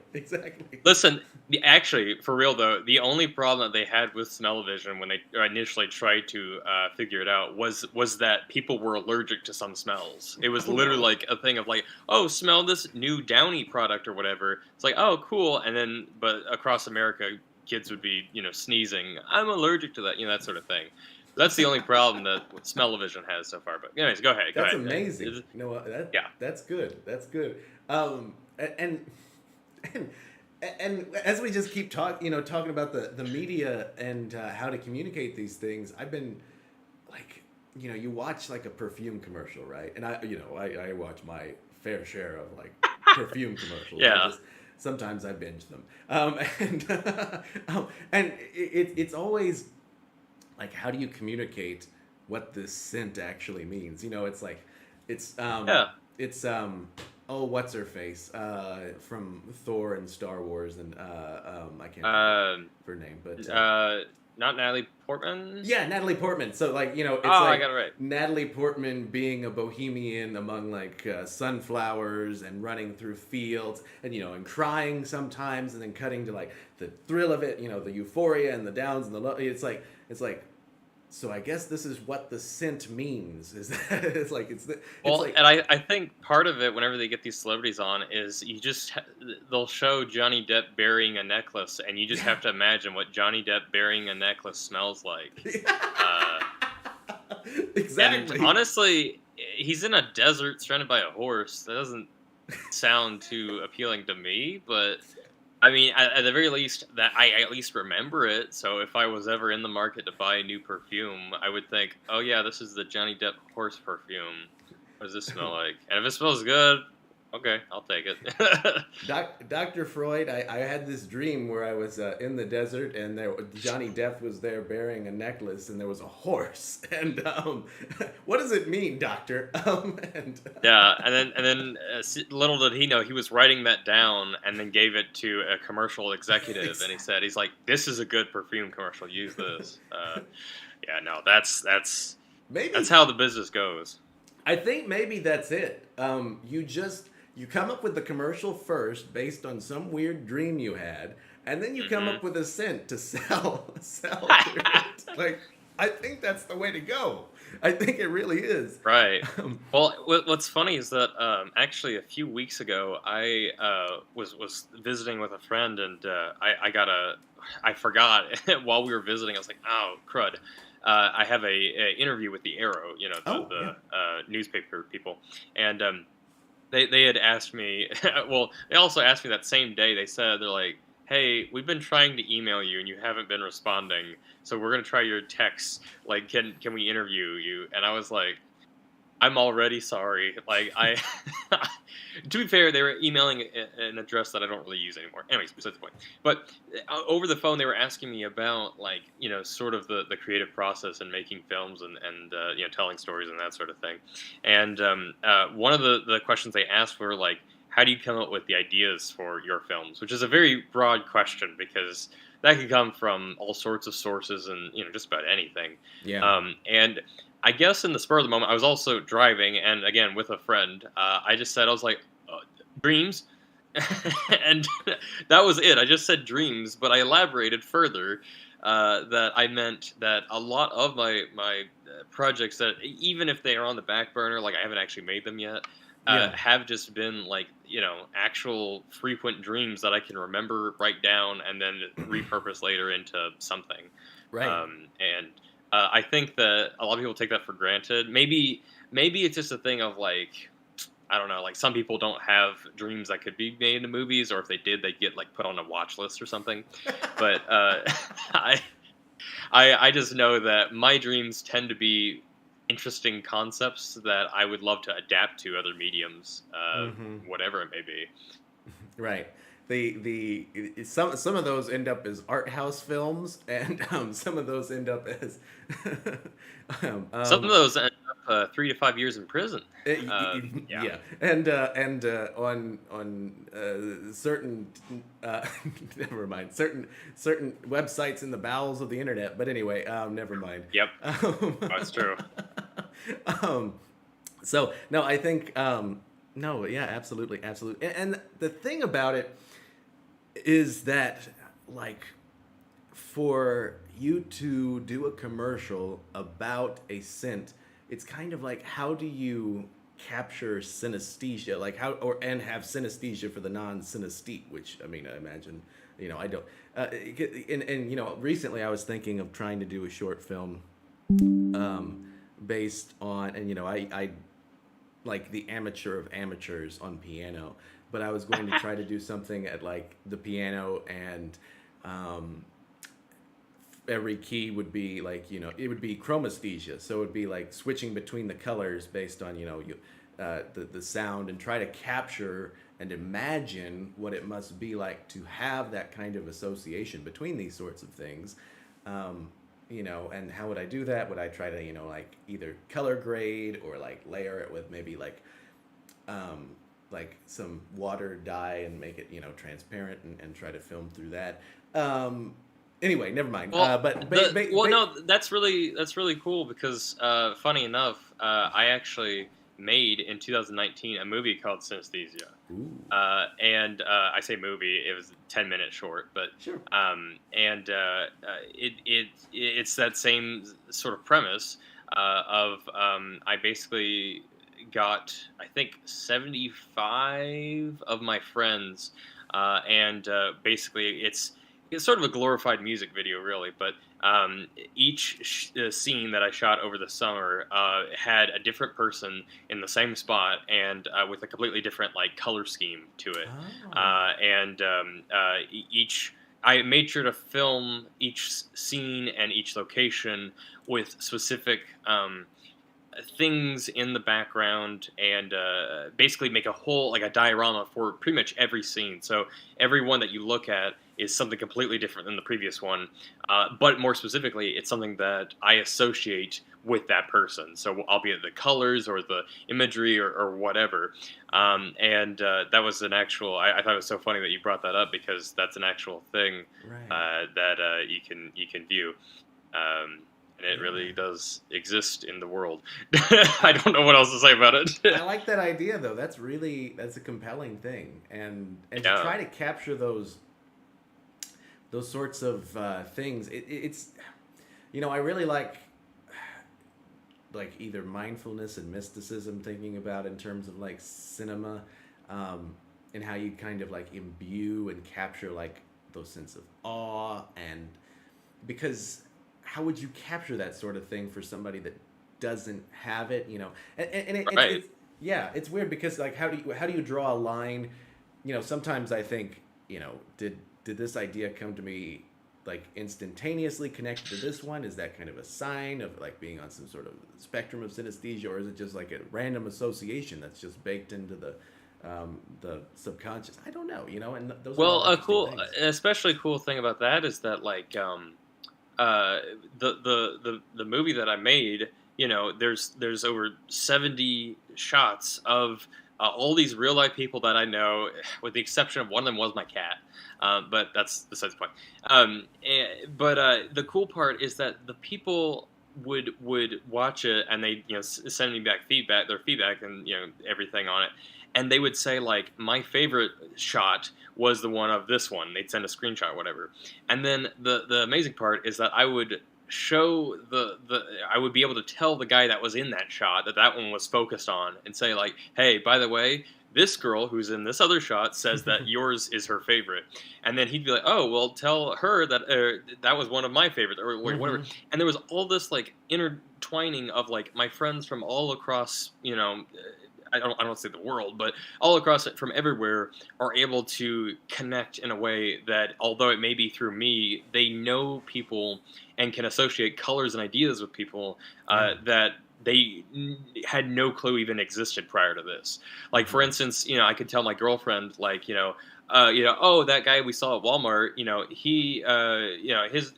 Listen, actually, for real though, the only problem that they had with smell-o-vision when they initially tried to figure it out was that people were allergic to some smells. It was Oh literally no. like a thing of like, oh, smell this new Downy product or whatever. It's like, oh, cool, and then but across America, kids would be sneezing. I'm allergic to that, that sort of thing. That's the only problem that smell-o-vision has so far. But anyways, go ahead, go That's ahead. amazing. That Yeah. that's good. That's good. And and and as we just keep talking about the media and how to communicate these things, I've been like, you watch like a perfume commercial, right? And I watch my fair share of like perfume commercials. Yeah. Sometimes I binge them, and it's always like, how do you communicate what this scent actually means? It's like it's Yeah. it's oh, what's her face from Thor and Star Wars, and I can't think of Um. her name, but Not Natalie Portman. yeah, Natalie Portman. So like, Oh, it's I like got it right. Natalie Portman being a bohemian among like sunflowers and running through fields, and crying sometimes, and then cutting to like the thrill of it, the euphoria and the downs and the low. It's like. So I guess this is what the scent means. Is that it's Well, like and I think part of it, whenever they get these celebrities on, is they'll show Johnny Depp burying a necklace, and you just yeah. have to imagine what Johnny Depp burying a necklace smells like. Uh, and Exactly. honestly, he's in a desert surrounded by a horse. That doesn't sound too appealing to me, but I mean, at the very least, that I at least remember it. So if I was ever in the market to buy a new perfume, I would think, oh yeah, this is the Johnny Depp horse perfume. What does this smell like? And if it smells good, okay, I'll take it. Dr. Freud, I had this dream where I was in the desert, and Johnny Depp was there bearing a necklace, and there was a horse. And what does it mean, Doctor? And Yeah, and then little did he know he was writing that down and then gave it to a commercial executive, and he's like, "This is a good perfume commercial. Use this." Yeah, no, that's maybe how the business goes. I think maybe that's it. You come up with the commercial first based on some weird dream you had, and then you come Hmm. up with a scent to sell through it. Like, I think that's the way to go. I think it really is. Right. Um, Well, what's funny is that actually a few weeks ago I was visiting with a friend, and I forgot while we were visiting. I was like, oh crud. I have a interview with the Arrow, the oh yeah. the newspaper people, and they had asked me. Well, they also asked me that same day. They said they're like, "Hey, we've been trying to email you and you haven't been responding, so we're gonna try your text. Like, can we interview you?" And I was like, I'm already sorry. Like to be fair, they were emailing an address that I don't really use anymore. Anyways, besides the point. But over the phone, they were asking me about like sort of the creative process and making films and telling stories and that sort of thing. And one of the questions they asked were like, how do you come up with the ideas for your films? Which is a very broad question because that could come from all sorts of sources and just about anything. Yeah. And I guess in the spur of the moment, I was also driving, and again with a friend. I just said I was like, dreams, and that was it. I just said dreams, but I elaborated further that I meant that a lot of my projects that even if they are on the back burner, like I haven't actually made them yet, Yeah. have just been like actual frequent dreams that I can remember, write down, and then repurpose later into something. Right. And I think that a lot of people take that for granted. Maybe it's just a thing of like I don't know, like some people don't have dreams that could be made into movies, or if they did, they'd get like put on a watch list or something. But I, I just know that my dreams tend to be interesting concepts that I would love to adapt to other mediums, Hmm. whatever it may be. Right. Some of those end up as art house films, and some of those end up as um, Some of um, those end up 3 to 5 years in prison. Yeah. yeah, and on certain never mind, certain websites in the bowels of the internet. But anyway, never mind. Yep. Um, That's true. um, so no, I think no, yeah, absolutely, absolutely. And the thing about it is that, like, for you to do a commercial about a scent, it's kind of like, how do you capture synesthesia, like how, or and have synesthesia for the non-synesthete, which I mean, I imagine, I don't, and recently I was thinking of trying to do a short film um, based on, and I like the amateur of amateurs on piano, but I was going to try to do something at like the piano, and um, every key would be like, it would be chromesthesia, so it would be like switching between the colors based on, the sound, and try to capture and imagine what it must be like to have that kind of association between these sorts of things. um, and how would I do that? Would I try to, like, either color grade or like layer it with maybe um, like some water dye and make it, transparent, and try to film through that. Anyway, never mind. Well, But no, that's really cool because funny enough, I actually made in 2019 a movie called Synesthesia. ooh, And I say movie, it was 10 minutes short, but sure. and it's that same sort of premise of I basically got, I think, 75 of my friends, and basically it's sort of a glorified music video, really, but each scene that I shot over the summer had a different person in the same spot, and with a completely different like color scheme to it. Oh. And each I made sure to film each scene and each location with specific things in the background, and basically make a whole, like, a diorama for pretty much every scene. So every one that you look at is something completely different than the previous one, but more specifically, it's something that I associate with that person. So albeit the colors or the imagery, or whatever. And that was an actual. I thought it was so funny that you brought that up, because that's an actual thing Right. that you can view. And it really Yeah. does exist in the world. I don't know what else to say about it. I like that idea though. That's a compelling thing, and to Yeah, try to capture those sorts of things. It's, I really like either mindfulness and mysticism, thinking about in terms of like cinema, and how you kind of like imbue and capture like those sense of awe, and because how would you capture that sort of thing for somebody that doesn't have it, and right. it's yeah, it's weird because like how do you draw a line? Sometimes I think, did this idea come to me like instantaneously connected to this one? Is that kind of a sign of like being on some sort of spectrum of synesthesia, or is it just like a random association that's just baked into the subconscious? I don't know, and those are Well, all a interesting cool, things. especially cool thing about that is that, like, uh, the movie that I made, there's over 70 shots of all these real life people that I know, with the exception of one of them was my cat. But that's besides the point. But the cool part is that the people would watch it, and they, send me back their feedback, and everything on it, and they would say, like, my favorite shot was the one of this one. They'd send a screenshot or whatever. And then the amazing part is that I would show I would be able to tell the guy that was in that shot that one was focused on, and say, like, hey, by the way, this girl who's in this other shot says that yours is her favorite. And then he'd be like, oh, well, tell her that that was one of my favorites, or whatever. Hmm. And there was all this like intertwining of like my friends from all across, I don't say the world, but all across it from everywhere are able to connect in a way that, although it may be through me, they know people and can associate colors and ideas with people Yeah. that they had no clue even existed prior to this. Like, for Mhm. instance, I could tell my girlfriend, like, oh, that guy we saw at Walmart, he,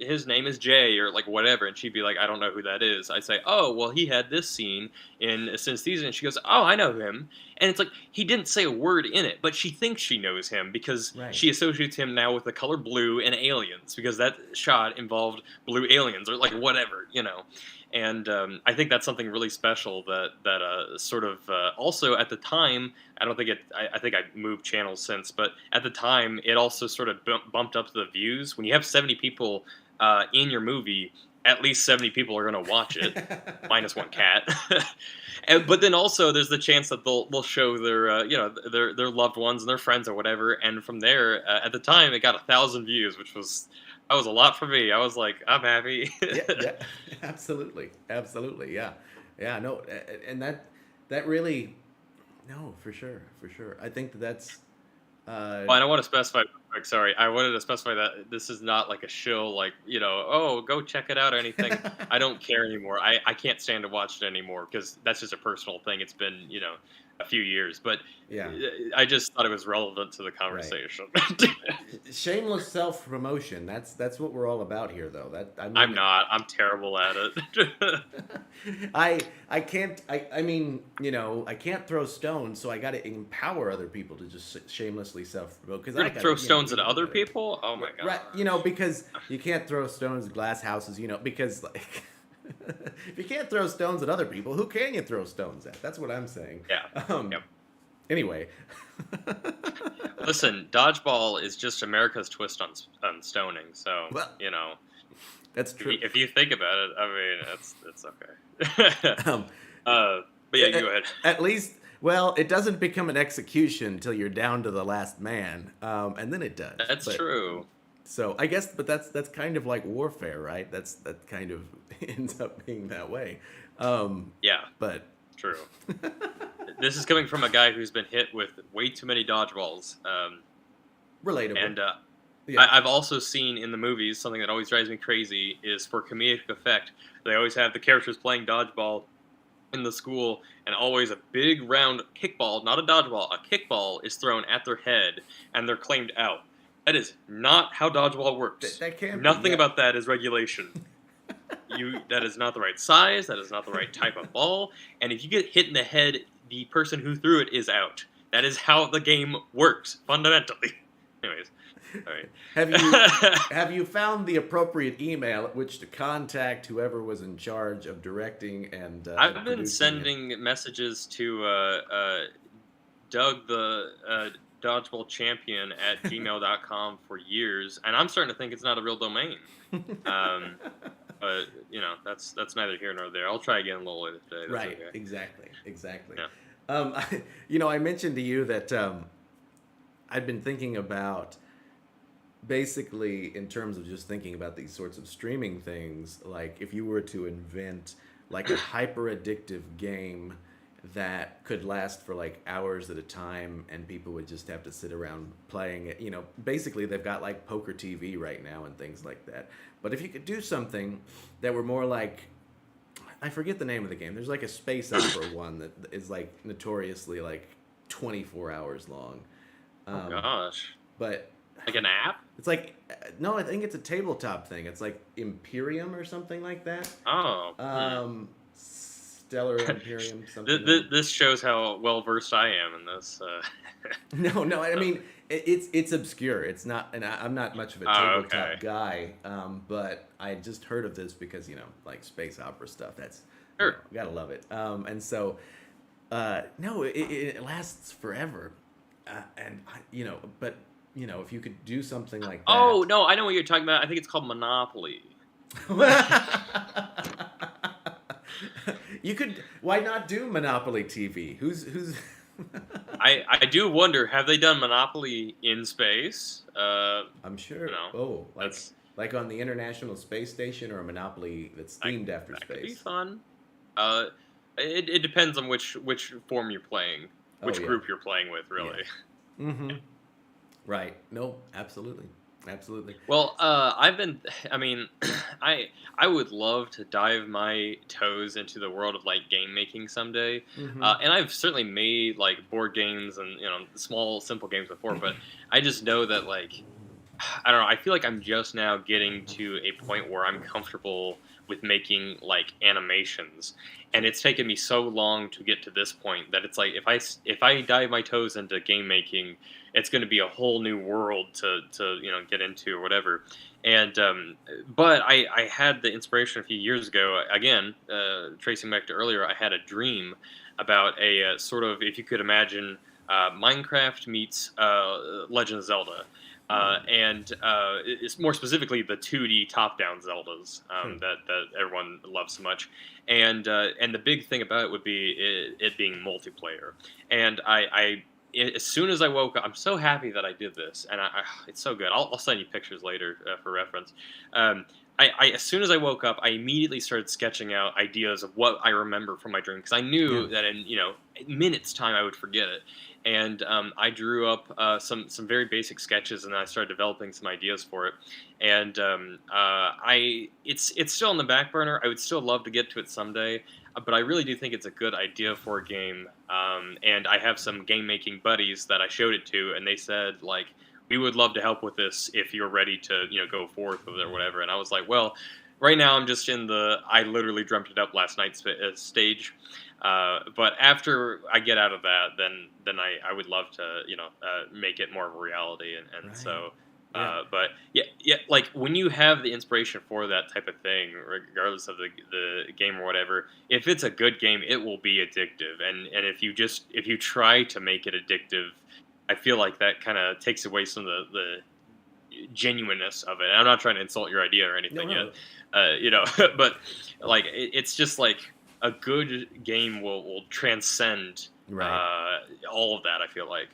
his name is Jay or like whatever, and she'd be like, I don't know who that is. I say, oh, well, he had this scene in a Sin Season, and she goes, oh, I know him, and it's like he didn't say a word in it, but she thinks she knows him because Right. she associates him now with the color blue and aliens because that shot involved blue aliens or like whatever. And I think that's something really special that sort of also at the time. I don't think it. I think I moved channels since, but at the time, it also sort of bumped up the views. When you have 70 people in your movie, at least 70 people are going to watch it, minus one cat. But then also, there's the chance that they'll show their their loved ones and their friends or whatever. And from there, at the time, it got 1,000 views, which was that was a lot for me. I was like, I'm happy. Yeah, yeah, absolutely, absolutely, yeah, yeah. No, and that really, no, for sure, for sure. I think that's, uh, Well, and I want to specify, like, sorry, I wanted to specify that this is not like a shill, like, oh, go check it out or anything. I don't care anymore. I can't stand to watch it anymore because that's just a personal thing. It's been, a few years, but yeah, I just thought it was relevant to the right. conversation. Shameless self promotion. That's what we're all about here, though. That I I'm mean, not. I'm terrible at it. I can't. I mean, I can't throw stones, so I got to empower other people to just shamelessly self promote because You're I gonna got throw to, stones at even other better. people? Oh my Right, gosh. because you can't throw stones at glass houses, because like if you can't throw stones at other people, who can you throw stones at? That's what I'm saying. Yeah. Um, Yep. anyway, Listen, dodgeball is just America's twist on stoning. So well, that's if you, true. if you think about it, I mean, it's okay. Um, uh, but yeah, you at, go ahead. at least, well, it doesn't become an execution until you're down to the last man, and then it does. That's But true. so I guess, but that's kind of like warfare, right? That kind of ends up being that way. Um, Yeah, but true. This is coming from a guy who's been hit with way too many dodgeballs. relatable, And yeah. I've also seen in the movies something that always drives me crazy is for comedic effect. They always have the characters playing dodgeball in the school, and always a big round kickball, not a dodgeball, a kickball is thrown at their head, and they're claimed out. That is not how dodgeball works. That can't be, Nothing yeah. about that is regulation. That is not the right size. That is not the right type of ball. And if you get hit in the head, the person who threw it is out. That is how the game works fundamentally. Anyways, all right. Have you found the appropriate email at which to contact whoever was in charge of directing and I've been producing it? sending messages to Doug the dodgeball champion at gmail.com for years, and I'm starting to think it's not a real domain. Um, but that's neither here nor there. I'll try again a little later today. That's Right, okay. exactly, exactly. Yeah. I mentioned to you that I've been thinking about basically in terms of just thinking about these sorts of streaming things, like if you were to invent like a hyper addictive game that could last for like hours at a time and people would just have to sit around playing it. Basically they've got like poker TV right now and things like that. But if you could do something that were more like, I forget the name of the game. There's like a space opera one that is like notoriously like 24 hours long. Oh gosh. But Like an app? it's like, no, I think it's a tabletop thing. It's like Imperium or something like that. Oh. Stellar Imperium, something like. This shows how well versed I am in this. No, I mean it's obscure. It's not, and I'm not much of a tabletop okay. guy. But I just heard of this because like space opera stuff. That's Sure. gotta love it. And so, no, it lasts forever. But if you could do something like that. Oh no, I know what you're talking about. I think it's called Monopoly. You could. Why not do Monopoly TV? Who's? I do wonder, have they done Monopoly in space? I'm sure. Oh, that's like on the International Space Station or a Monopoly that's themed after that space. could be fun. It depends on which form you're playing, Oh which yeah. group you're playing with, really. Yes. Mm-hmm. Right. No, absolutely. Absolutely. Well, I've been. I mean, I I would love to dive my toes into the world of like game making someday, Mm-hmm. and I've certainly made like board games and small simple games before, but I just know that like I don't know. I feel like I'm just now getting to a point where I'm comfortable with making like animations, and it's taken me so long to get to this point that it's like if I dive my toes into game making, it's going to be a whole new world to get into or whatever. And but I had the inspiration a few years ago. Again, tracing back to earlier, I had a dream about a sort of, if you could imagine, Minecraft meets Legend of Zelda, and it's more specifically the 2D top-down Zeldas Hmm. that everyone loves so much, and the big thing about it would be it being multiplayer. And as soon as I woke up, I'm so happy that I did this, and it's so good. I'll send you pictures later for reference. Um, as soon as I woke up, I immediately started sketching out ideas of what I remember from my dream because I Yeah. knew that in minutes time I would forget it. And I drew up some very basic sketches, and I started developing some ideas for it. And it's still on the back burner. I would still love to get to it someday, but I really do think it's a good idea for a game. And I have some game making buddies that I showed it to, and they said like, we would love to help with this if you're ready to go forth with it or whatever. And I was like, well, right now I'm just in the I literally dreamt it up last night stage. But after I get out of that, then I would love to make it more of a reality, and Right. so. Yeah. But yeah, like when you have the inspiration for that type of thing, regardless of the game or whatever, if it's a good game, it will be addictive. And if you try to make it addictive, I feel like that kind of takes away some of the genuineness of it. And I'm not trying to insult your idea or No. anything yet, No. but like it's just like a good game will transcend Right. all of that. I feel like.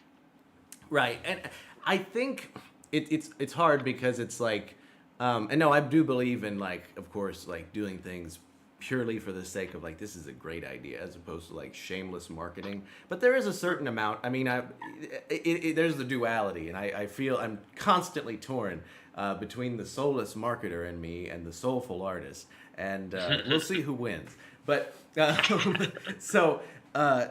Right, and I think it's hard because it's like, and no, I do believe in like, of course, like doing things purely for the sake of like this is a great idea as opposed to like shameless marketing. But there is a certain amount. I mean, there's the duality, and I feel I'm constantly torn between the soulless marketer in me and the soulful artist, and we'll see who wins. But so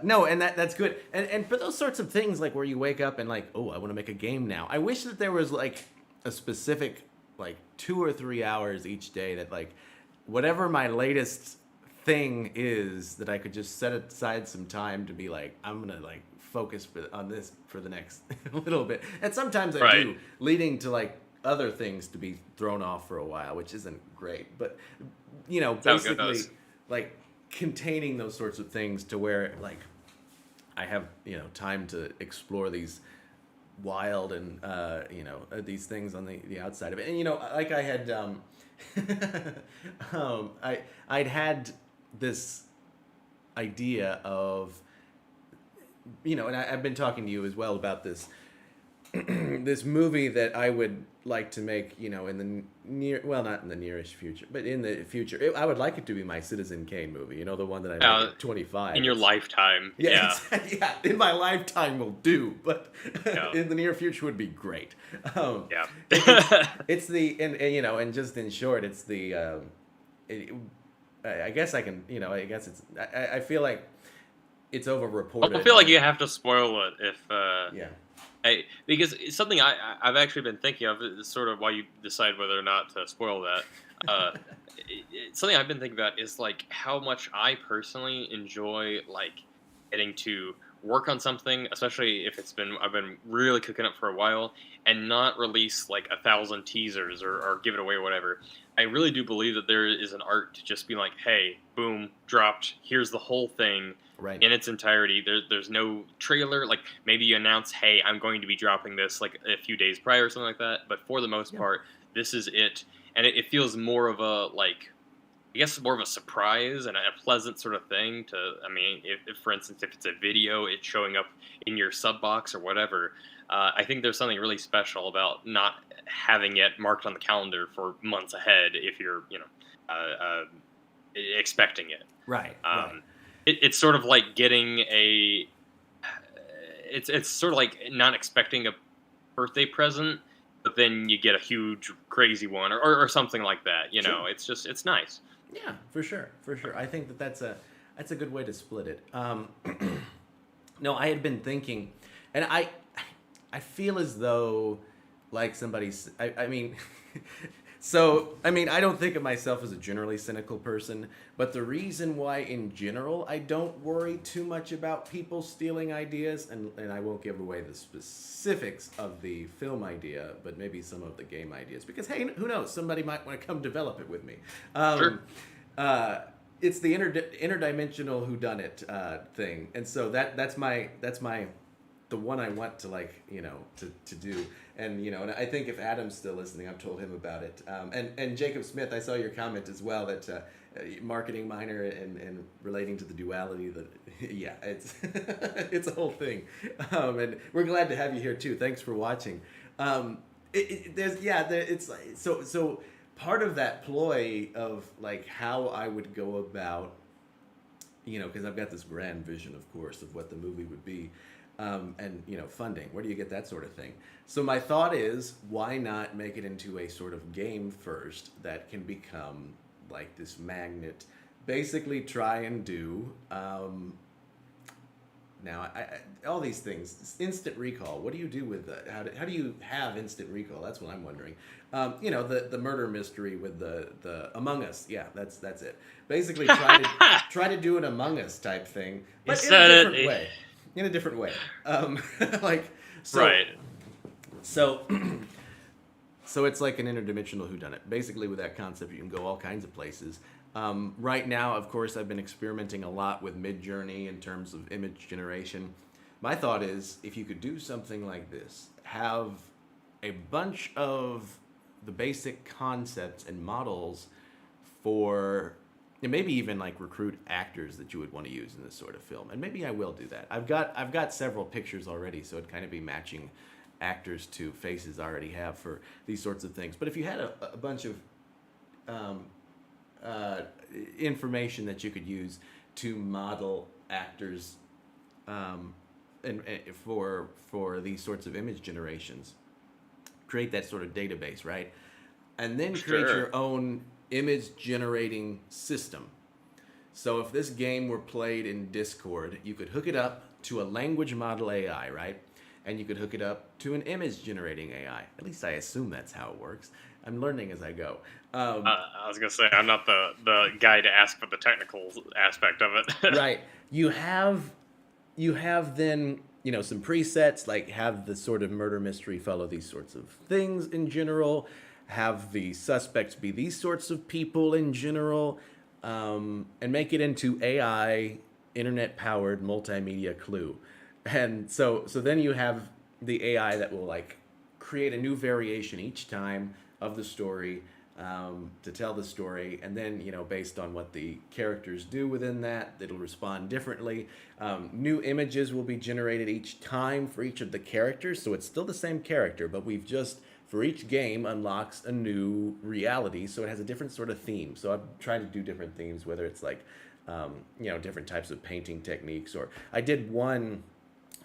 no, and that's good. And for those sorts of things, like where you wake up and like, oh, I want to make a game now. I wish that there was like a specific like 2 or 3 hours each day that like whatever my latest thing is that I could just set aside some time to be like, I'm gonna like focus on this for the next little bit. And sometimes I Right. do, leading to like other things to be thrown off for a while, which isn't great. But That's how it basically goes. like containing those sorts of things to where like I have time to explore these wild and these things on the outside of it. And like I had I'd had this idea of and I've been talking to you as well about this this movie that I would like to make, in the not in the nearest future, but in the future. I would like it to be my Citizen Kane movie, the one that I make Uh, at 25. in your lifetime, Yeah, yeah, yeah, in my lifetime will do, but yeah, in the near future would be great. Um, yeah. it's the, and just in short, it's the, it, I guess I can, I guess it's, I feel like it's over I reported. feel like you have to spoil it if Yeah. because it's something I've actually been thinking of. Is sort of why you decide whether or not to spoil that. Uh, Something I've been thinking about is like how much I personally enjoy like getting to work on something, especially if I've been really cooking up for a while, and not release like 1,000 teasers or give it away or whatever. I really do believe that there is an art to just being like, hey, boom, dropped. Here's the whole thing Right. in its entirety. There's no trailer. Like maybe you announce, hey, I'm going to be dropping this like a few days prior or something like that. But for the most Yeah. part, this is it, and it feels more of a like. I guess more of a surprise and a pleasant sort of thing to. I mean, if for instance, if it's a video, it's showing up in your sub box or whatever. I think there's something really special about not having it marked on the calendar for months ahead if you're, expecting it. Right. Right. Um, it's sort of like getting a. It's sort of like not expecting a birthday present, but then you get a huge crazy one or something like that. You Sure. know, it's nice. Yeah, for sure, for sure. I think that that's a good way to split it. No, I had been thinking, and I feel as though like somebody's. I mean, so I mean, I don't think of myself as a generally cynical person, but the reason why, in general, I don't worry too much about people stealing ideas, and I won't give away the specifics of the film idea, but maybe some of the game ideas, because hey, who knows? Somebody might want to come develop it with me. Sure. Um, uh, it's the interdimensional whodunit thing, and so that's my the one I want to like to do. And and I think if Adam's still listening, I've told him about it. And Jacob Smith, I saw your comment as well that marketing minor and relating to the duality. That yeah, it's it's a whole thing. And we're glad to have you here too. Thanks for watching. It's like, so part of that ploy of like how I would go about, because I've got this grand vision, of course, of what the movie would be. And funding. Where do you get that sort of thing? So my thought is, why not make it into a sort of game first that can become like this magnet? Basically, try and do. Now, all these things, instant recall. What do you do with that? How do you have instant recall? That's what I'm wondering. The murder mystery with the Among Us. Yeah, that's it. Basically, try to do an Among Us type thing, but in a different way. In a different way, like so. Right. So, so it's like an interdimensional whodunit. Basically, with that concept, you can go all kinds of places. Right now, of course, I've been experimenting a lot with Midjourney in terms of image generation. My thought is, if you could do something like this, have a bunch of the basic concepts and models for. And maybe even like recruit actors that you would want to use in this sort of film, and maybe I will do that. I've got several pictures already, so it'd kind of be matching actors to faces I already have for these sorts of things. But if you had a bunch of information that you could use to model actors, and for these sorts of image generations, create that sort of database, right? And then create Sure. your own image generating system. So if this game were played in Discord, you could hook it up to a language model AI, right? And you could hook it up to an image generating AI. At least I assume that's how it works. I'm learning as I go. I was gonna say I'm not the guy to ask for the technical aspect of it. Right. You have then some presets, like have the sort of murder mystery follow these sorts of things in general, have the suspects be these sorts of people in general, and make it into AI internet powered multimedia clue. And so then you have the AI that will like create a new variation each time of the story, to tell the story, and then based on what the characters do within that, it'll respond differently. New images will be generated each time for each of the characters, so it's still the same character, but we've just for each game unlocks a new reality, so it has a different sort of theme. So I've tried to do different themes, whether it's like different types of painting techniques, or I did one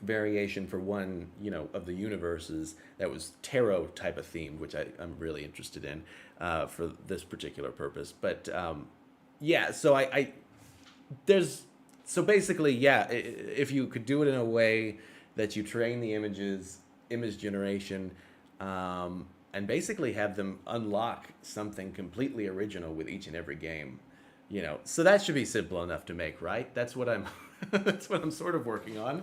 variation for one of the universes that was tarot type of themed, which I'm really interested in for this particular purpose. But so I there's so basically if you could do it in a way that you train the image generation, and basically have them unlock something completely original with each and every game, so that should be simple enough to make, right? That's what I'm that's what I'm sort of working on.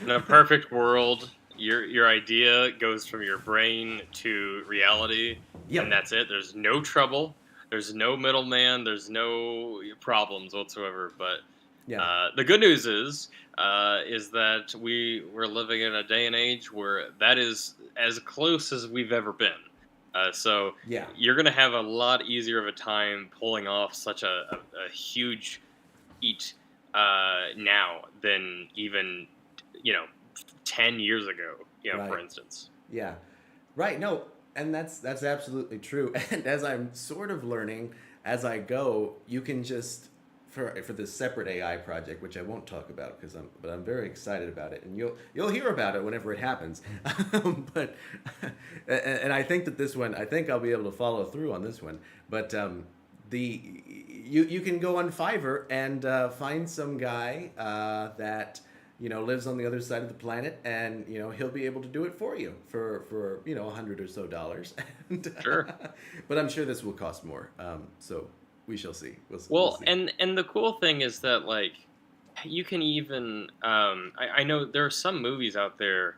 In a perfect world, your idea goes from your brain to reality, Yep. and that's it. There's no trouble. There's no middleman. There's no problems whatsoever. But Yeah. the good news is that we're living in a day and age where that is as close as we've ever been. So Yeah. you're going to have a lot easier of a time pulling off such a huge feat now than even 10 years ago, Right. for instance. Yeah. Right. No, and that's absolutely true. And as I'm sort of learning as I go, you can just for this separate AI project, which I won't talk about but I'm very excited about it, and you'll hear about it whenever it happens. But and I think that this one, I think I'll be able to follow through on this one. But the you can go on Fiverr and find some guy that lives on the other side of the planet, and he'll be able to do it for you for $100 or so. And, Sure. but I'm sure this will cost more. So we shall see. We'll Well, see. and the cool thing is that like you can even I know there are some movies out there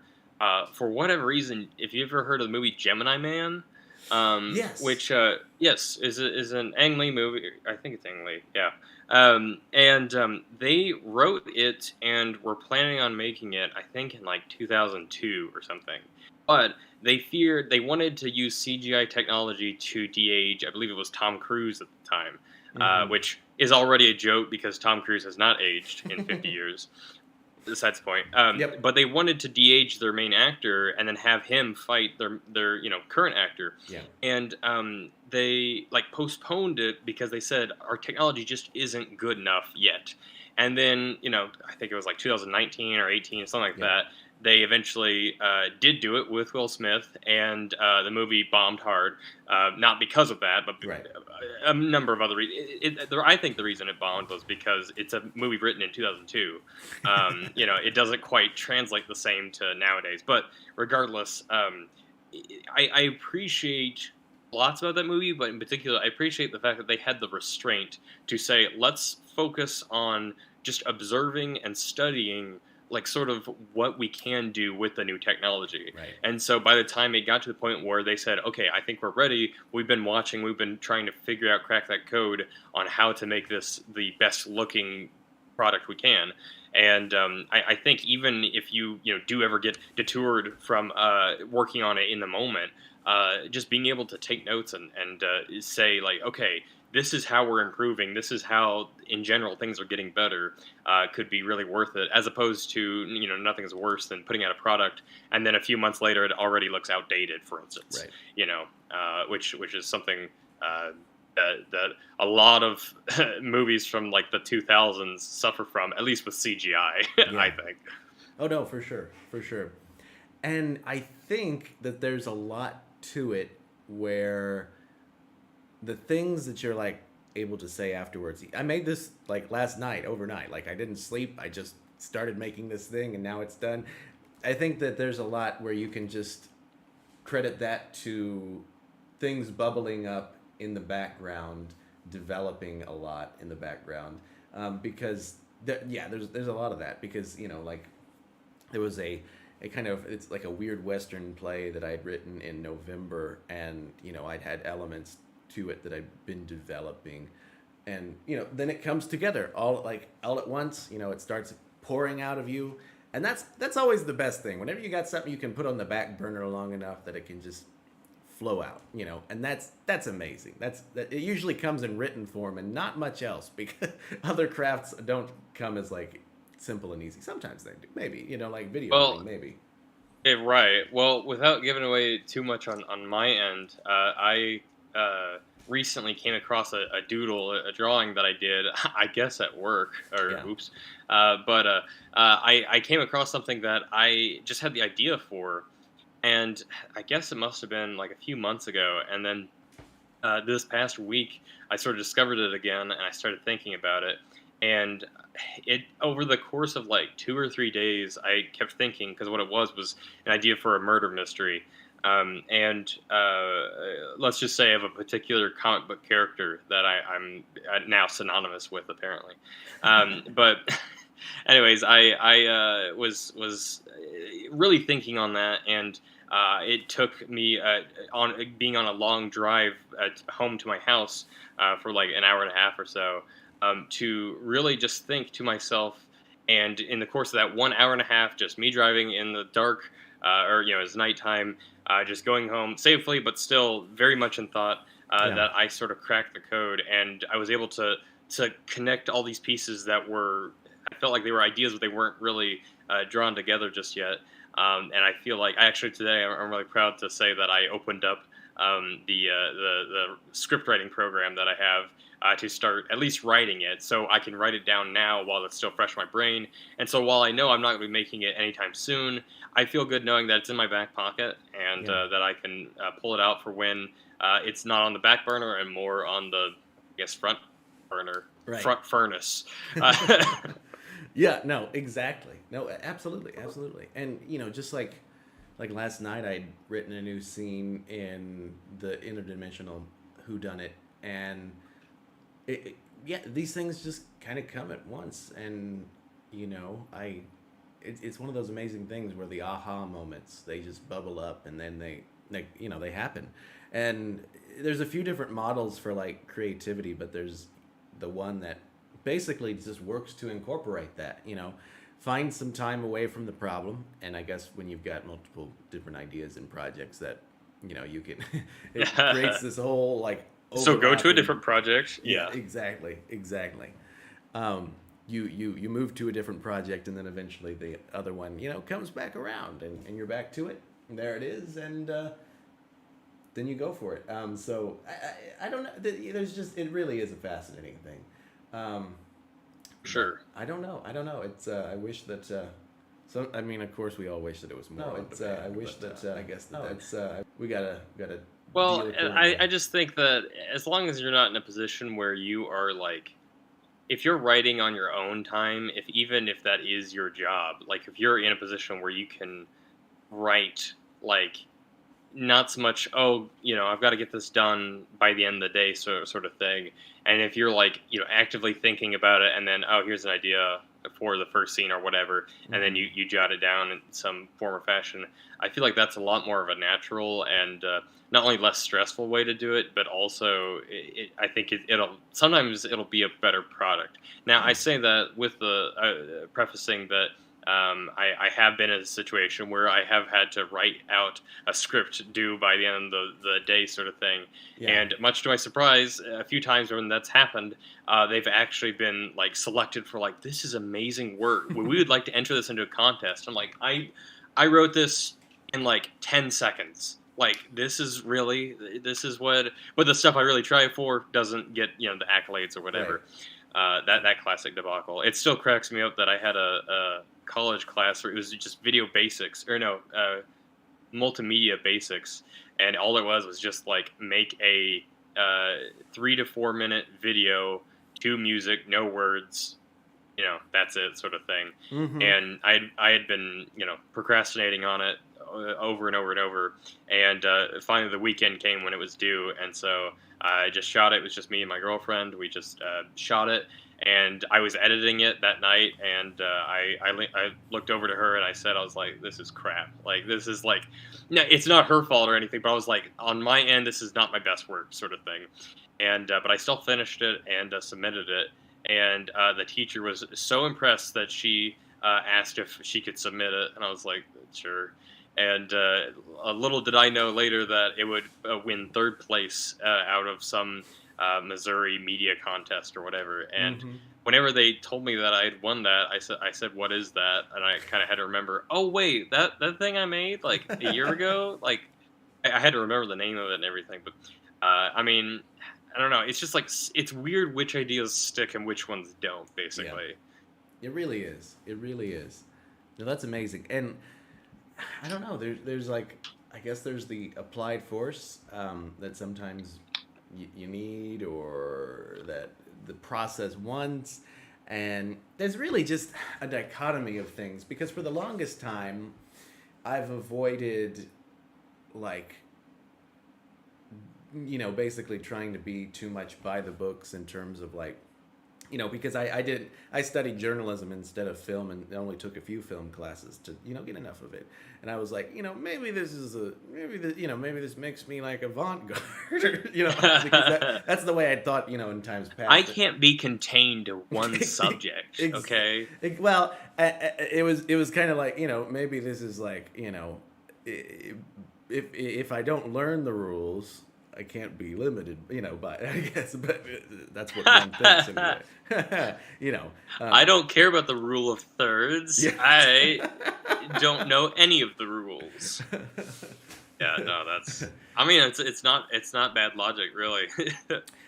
for whatever reason. If you ever heard of the movie Gemini Man, Yes. which yes is an Ang Lee movie. I think it's Ang Lee. Yeah. And they wrote it and were planning on making it. I think in like 2002 or something. But they wanted to use CGI technology to de-age. I believe it was Tom Cruise at the time, Mm-hmm. which is already a joke because Tom Cruise has not aged in 50 years. Besides the point. Yep. But they wanted to de-age their main actor and then have him fight their current actor, Yeah. and they like postponed it because they said our technology just isn't good enough yet. And then I think it was like 2019 or 18 something like Yeah. that. They eventually did do it with Will Smith, and the movie bombed hard. Not because of that, but Right. a number of other reasons. I think the reason it bombed was because it's a movie written in 2002. It doesn't quite translate the same to nowadays. But regardless, I appreciate lots about that movie, but in particular, I appreciate the fact that they had the restraint to say, let's focus on just observing and studying like sort of what we can do with the new technology. Right. And so by the time it got to the point where they said, okay, I think we're ready, we've been trying to figure out, crack that code on how to make this the best looking product we can. And I think even if you do ever get detoured from working on it in the moment, just being able to take notes and say like, okay, this is how we're improving. This is how, in general, things are getting better. Could be really worth it, as opposed to nothing's worse than putting out a product and then a few months later it already looks outdated, for instance. Right. Which is something that a lot of movies from like the 2000s suffer from, at least with CGI. I Yeah. think. Oh no, for sure, for sure. And I think that there's a lot to it where the things that you're like able to say afterwards. I made this like last night, overnight. Like I didn't sleep. I just started making this thing and now it's done. I think that there's a lot where you can just credit that to things bubbling up in the background, developing a lot in the background, because there's a lot of that because like there was a kind of, it's like a weird western play that I'd written in November, and I'd had elements to it that I'd been developing, and then it comes together all at once. It starts pouring out of you, and that's always the best thing. Whenever you got something you can put on the back burner long enough that it can just flow out, and that's amazing. That it usually comes in written form and not much else, because other crafts don't come as like simple and easy. Sometimes they do, maybe like video editing, Well, maybe. right. Well, without giving away too much on my end, I recently came across a doodle, a drawing that I did, I guess at work, or Yeah. oops. But I came across something that I just had the idea for, and I guess it must have been like a few months ago, and then this past week I sort of discovered it again, and I started thinking about it, and it over the course of like 2 or 3 days, I kept thinking, because what it was an idea for a murder mystery, and let's just say of a particular comic book character that I'm now synonymous with, apparently. But anyways, I was really thinking on that, and it took me on being on a long drive home to my house for like an hour and a half or so, to really just think to myself. And in the course of that 1 hour and a half, just me driving in the dark, or it's nighttime, just going home safely, but still very much in thought, Yeah. that I sort of cracked the code, and I was able to connect all these pieces that were, I felt like they were ideas, but they weren't really drawn together just yet. And I feel like, actually today I'm really proud to say that I opened up the script writing program that I have to start at least writing it, so I can write it down now while it's still fresh in my brain. And so while I know I'm not going to be making it anytime soon, I feel good knowing that it's in my back pocket and Yeah. that I can pull it out for when it's not on the back burner and more on the, I guess, front burner, Right. front furnace. Yeah, no, exactly. No, absolutely, absolutely. And just like last night, I'd written a new scene in the interdimensional whodunit, and yeah, these things just kind of come at once, and I. It's one of those amazing things where the aha moments, they just bubble up, and then they happen. And there's a few different models for like creativity, but there's the one that basically just works to incorporate that. Find some time away from the problem, and I guess when you've got multiple different ideas and projects, that you can it creates this whole like So go to a overlapping. different project. Yeah, exactly. You move to a different project, and then eventually the other one comes back around, and you're back to it, and there it is, and then you go for it. So I don't know. There's just, it really is a fascinating thing. Sure. I don't know. It's I wish that. So I mean, of course, we all wish that it was more. No, it's I wish that. I guess that's we gotta. Well, deal and I just think that as long as you're not in a position where you are like, if you're writing on your own time, even if that is your job, like if you're in a position where you can write like not so much, I've got to get this done by the end of the day, sort of thing. And if you're like, actively thinking about it, and then, here's an idea for the first scene or whatever, and then you jot it down in some form or fashion, I feel like that's a lot more of a natural and not only less stressful way to do it, but also I think sometimes it'll be a better product. Now, I say that with the prefacing that I have been in a situation where I have had to write out a script due by the end of the day, sort of thing. Yeah. And much to my surprise, a few times when that's happened, they've actually been like selected for like, this is amazing work. We would like to enter this into a contest. I'm like, I wrote this in like 10 seconds. Like, this is what, but the stuff I really try for doesn't get, the accolades or whatever. Right. That classic debacle. It still cracks me up that I had a college class where it was just video basics, or no, multimedia basics, and all it was just like make a 3 to 4 minute video to music, no words, that's it, sort of thing. Mm-hmm. And I had been procrastinating on it over and over and over, and finally the weekend came when it was due, and so I just shot it. It was just me and my girlfriend. We just shot it, and I was editing it that night, and I looked over to her and I was like, this is crap. Like, this is like, no, it's not her fault or anything, but I was like, on my end, this is not my best work, sort of thing. And but I still finished it and submitted it, and the teacher was so impressed that she asked if she could submit it, and I was like, sure. And a little did I know later that it would win third place out of some Missouri media contest or whatever. And whenever they told me that I had won that, I said, what is that? And I kind of had to remember, oh, wait, that thing I made like a year ago? Like, I had to remember the name of it and everything. But, I mean, I don't know. It's just like, it's weird which ideas stick and which ones don't, basically. Yeah. It really is. It really is. No, that's amazing. And I don't know. There's like, I guess there's the applied force that sometimes you need, or that the process wants, and there's really just a dichotomy of things, because for the longest time I've avoided like basically trying to be too much by the books in terms of like, because I studied journalism instead of film, and only took a few film classes to get enough of it. And I was like, maybe this makes me like avant-garde, because that's the way I thought, in times past. I can't be contained to one subject. Okay. Well, it was kind of like, maybe this is like, if I don't learn the rules, I can't be limited, by, I guess, but that's what one thinks anyway. I don't care about the rule of thirds. Yeah. I don't know any of the rules. Yeah, no, that's. I mean, it's not bad logic, really.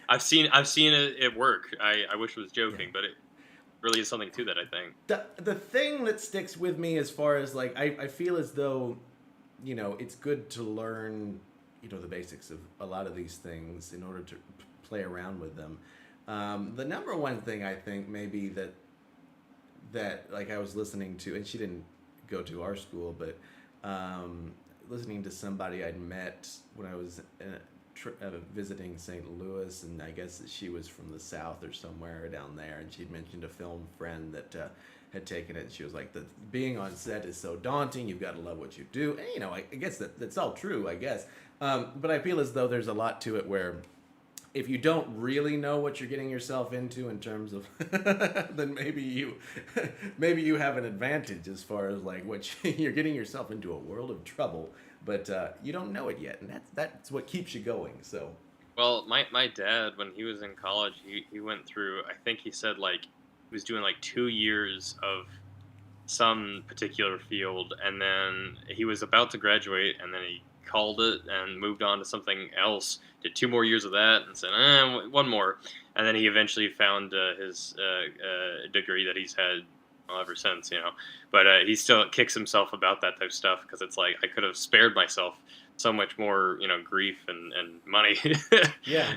I've seen it work. I wish it was Yeah. joking, but it really is something to that. I think. The thing that sticks with me as far as like I feel as though, it's good to learn, the basics of a lot of these things in order to play around with them. The number one thing I think maybe that like I was listening to, and she didn't go to our school, but listening to somebody I'd met when I was visiting St. Louis, and I guess that she was from the South or somewhere down there, and she'd mentioned a film friend that had taken it. And she was like, "The being on set is so daunting. You've got to love what you do." And I guess that's all true, I guess. But I feel as though there's a lot to it where if you don't really know what you're getting yourself into in terms of then maybe you have an advantage as far as like you're getting yourself into a world of trouble, but you don't know it yet, and that's what keeps you going. So Well, my dad, when he was in college, he went through. I think he said like he was doing like 2 years of some particular field, and then he was about to graduate, and then he called it and moved on to something else. Did 2 more years of that, and said, one more, and then he eventually found his degree that he's had ever since. But he still kicks himself about that type of stuff because it's like I could have spared myself so much more, grief and money, yeah,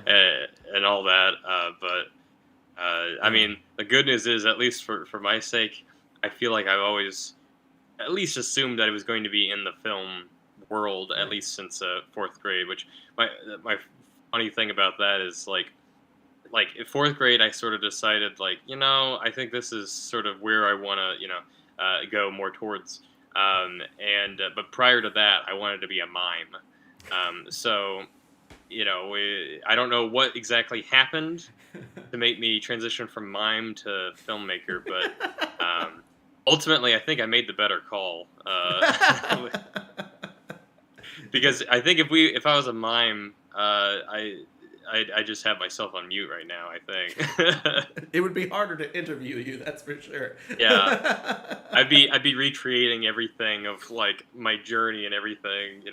and all that. But I mean, the good news is, at least for my sake, I feel like I've always at least assumed that it was going to be in the film world, at least since fourth grade. Which my funny thing about that is like in fourth grade, I sort of decided like I think this is sort of where I want to go more towards. But prior to that, I wanted to be a mime. So I don't know what exactly happened to make me transition from mime to filmmaker, but ultimately, I think I made the better call. Because I think if I was a mime, I just have myself on mute right now, I think. it would be harder to interview you, that's for sure. Yeah, I'd be recreating everything of like my journey and everything,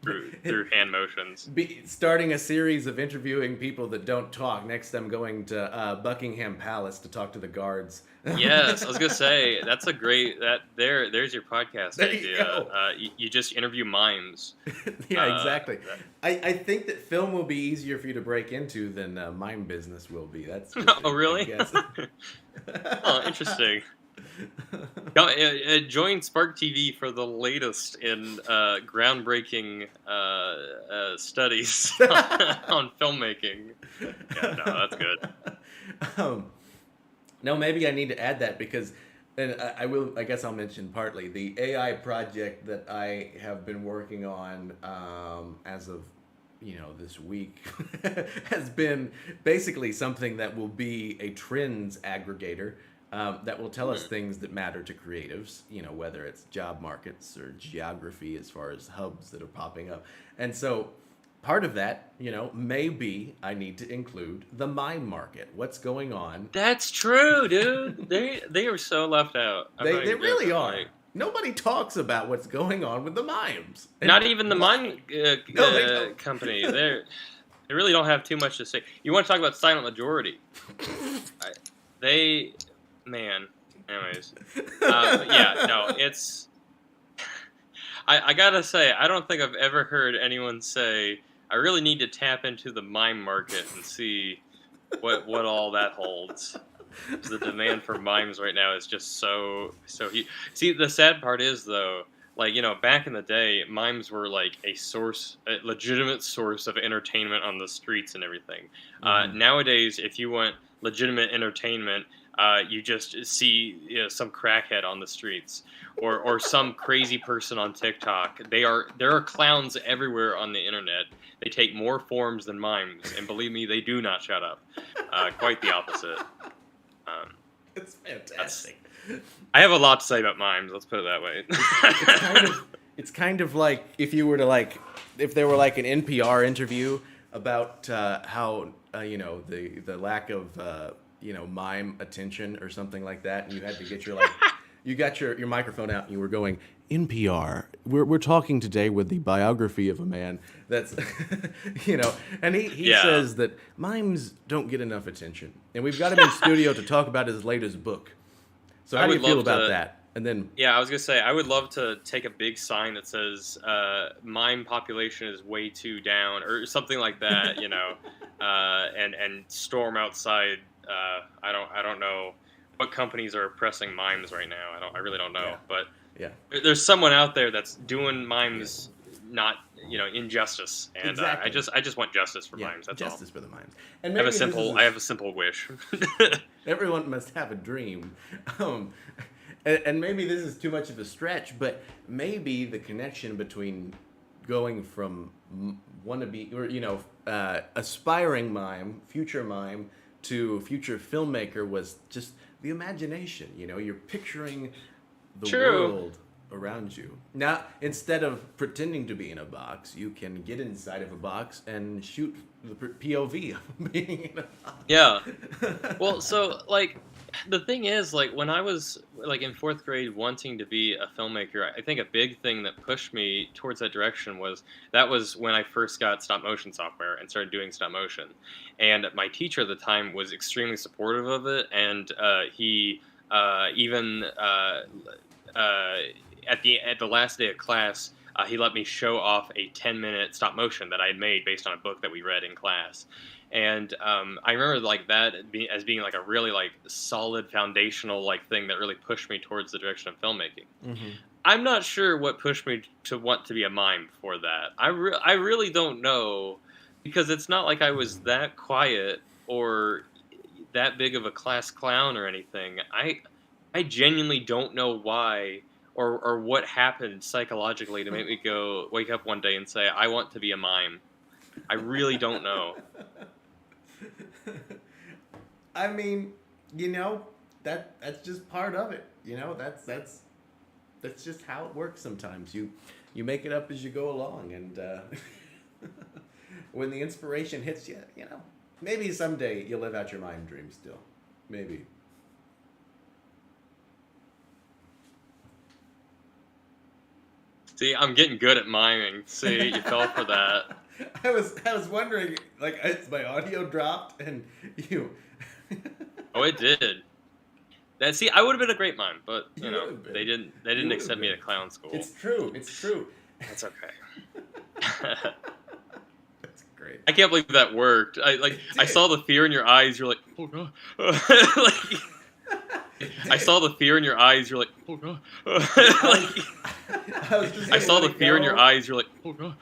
through hand motions. Starting a series of interviewing people that don't talk. Next, I'm going to Buckingham Palace to talk to the guards. Yes, I was gonna say that's a great there's your podcast there idea. You go. You just interview mimes. Yeah, exactly. I think that film will be easier for you to break into than mime business will be. That's just Oh, really? Oh, interesting. Join Spark TV for the latest in groundbreaking studies on filmmaking. Yeah, no, that's good. No, maybe I need to add that because, and I will. I guess I'll mention partly the AI project that I have been working on as of this week has been basically something that will be a trends aggregator that will tell us things that matter to creatives. Whether it's job markets or geography as far as hubs that are popping up, and so. Part of that, maybe I need to include the mime market. What's going on? That's true, dude. They are so left out. They really are. Like, nobody talks about what's going on with the mimes. Not even the mime company. They really don't have too much to say. You want to talk about Silent Majority? Man. Anyways, but yeah, no, it's. I gotta say, I don't think I've ever heard anyone say, I really need to tap into the mime market and see what all that holds. The demand for mimes right now is just so huge. See, the sad part is though, like back in the day, mimes were like a legitimate source of entertainment on the streets and everything. Nowadays, if you want legitimate entertainment, you just see some crackhead on the streets or some crazy person on TikTok. There are clowns everywhere on the internet. They take more forms than mimes, and believe me, they do not shut up. Quite the opposite. It's fantastic. I have a lot to say about mimes. Let's put it that way. It's kind of like if you were to if there were like an NPR interview about how the lack of mime attention or something like that, and you had to get your you got your microphone out and you were going, NPR. We're talking today with the biography of a man that's, and he Yeah. says that mimes don't get enough attention, and we've got him in studio to talk about his latest book. So how do you feel about that? And then, yeah, I was gonna say I would love to take a big sign that says "mime population is way too down" or something like that, and storm outside. I don't know what companies are oppressing mimes right now. I really don't know, but yeah, there's someone out there that's doing mimes not injustice, and exactly. I just want justice for mimes. That's justice all. for the mimes. And I have a simple wish. Everyone must have a dream. And maybe this is too much of a stretch, but maybe the connection between going from wannabe or aspiring mime, future mime, to future filmmaker was just the imagination. You're picturing the world around you. Now, instead of pretending to be in a box, you can get inside of a box and shoot the POV of being in a box. Yeah. Well, so the thing is, when I was in fourth grade wanting to be a filmmaker, I think a big thing that pushed me towards that direction was when I first got stop motion software and started doing stop motion. And my teacher at the time was extremely supportive of it, and he even at the last day of class, he let me show off a 10-minute stop motion that I had made based on a book that we read in class. And I remember as being a really solid foundational thing that really pushed me towards the direction of filmmaking. Mm-hmm. I'm not sure what pushed me to want to be a mime before that. I really don't know, because it's not like I was that quiet or that big of a class clown or anything. I genuinely don't know why or what happened psychologically to make me wake up one day and say I want to be a mime. I really don't know. I mean, that's just part of it. That's just how it works sometimes. You make it up as you go along, and when the inspiration hits you, maybe someday you'll live out your mime dream still. Maybe. See, I'm getting good at miming. See, you fell for that. I was wondering, is my audio dropped and you? Oh, it did. I would have been a great mime, but they didn't accept me at clown school. It's true. That's okay. That's great. I can't believe that worked. I saw the fear in your eyes. You're like, oh no. I saw the fear in your eyes. You're like, oh no. I saw the fear in your eyes. You're like, oh no.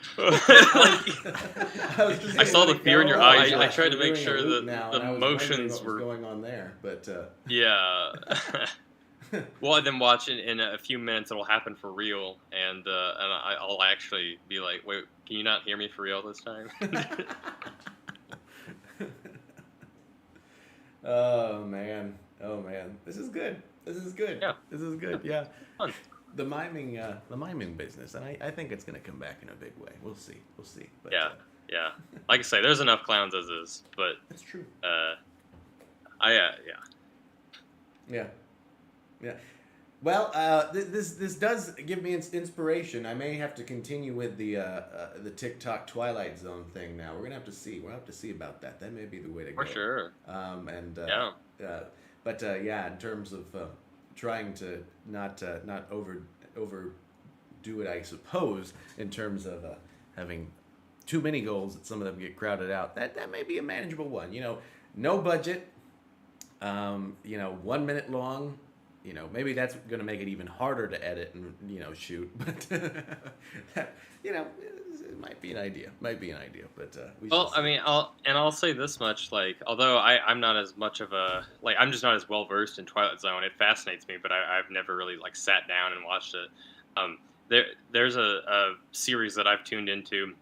I saw the fear in your eyes. I tried to make sure that the motions were going on there, but yeah. Well, and then watch in a few minutes it'll happen for real, and I'll actually be like, wait, can you not hear me for real this time? Oh man, this is good. Yeah. This is good. Yeah. Fun. The miming business, and I think it's gonna come back in a big way. We'll see. But, yeah. Like I say, there's enough clowns as is, but that's true. Yeah. Well, this does give me inspiration. I may have to continue with the TikTok Twilight Zone thing now. We're gonna have to see. We'll have to see about that. That may be the way to go. For sure. But in terms of trying to not overdo it, I suppose, in terms of having too many goals that some of them get crowded out. That may be a manageable one. No budget. 1 minute long. Maybe that's going to make it even harder to edit and shoot. But it might be an idea. But I'll say this much: although I'm not as much of a I'm just not as well versed in Twilight Zone. It fascinates me, but I've never really sat down and watched it. There's a series that I've tuned into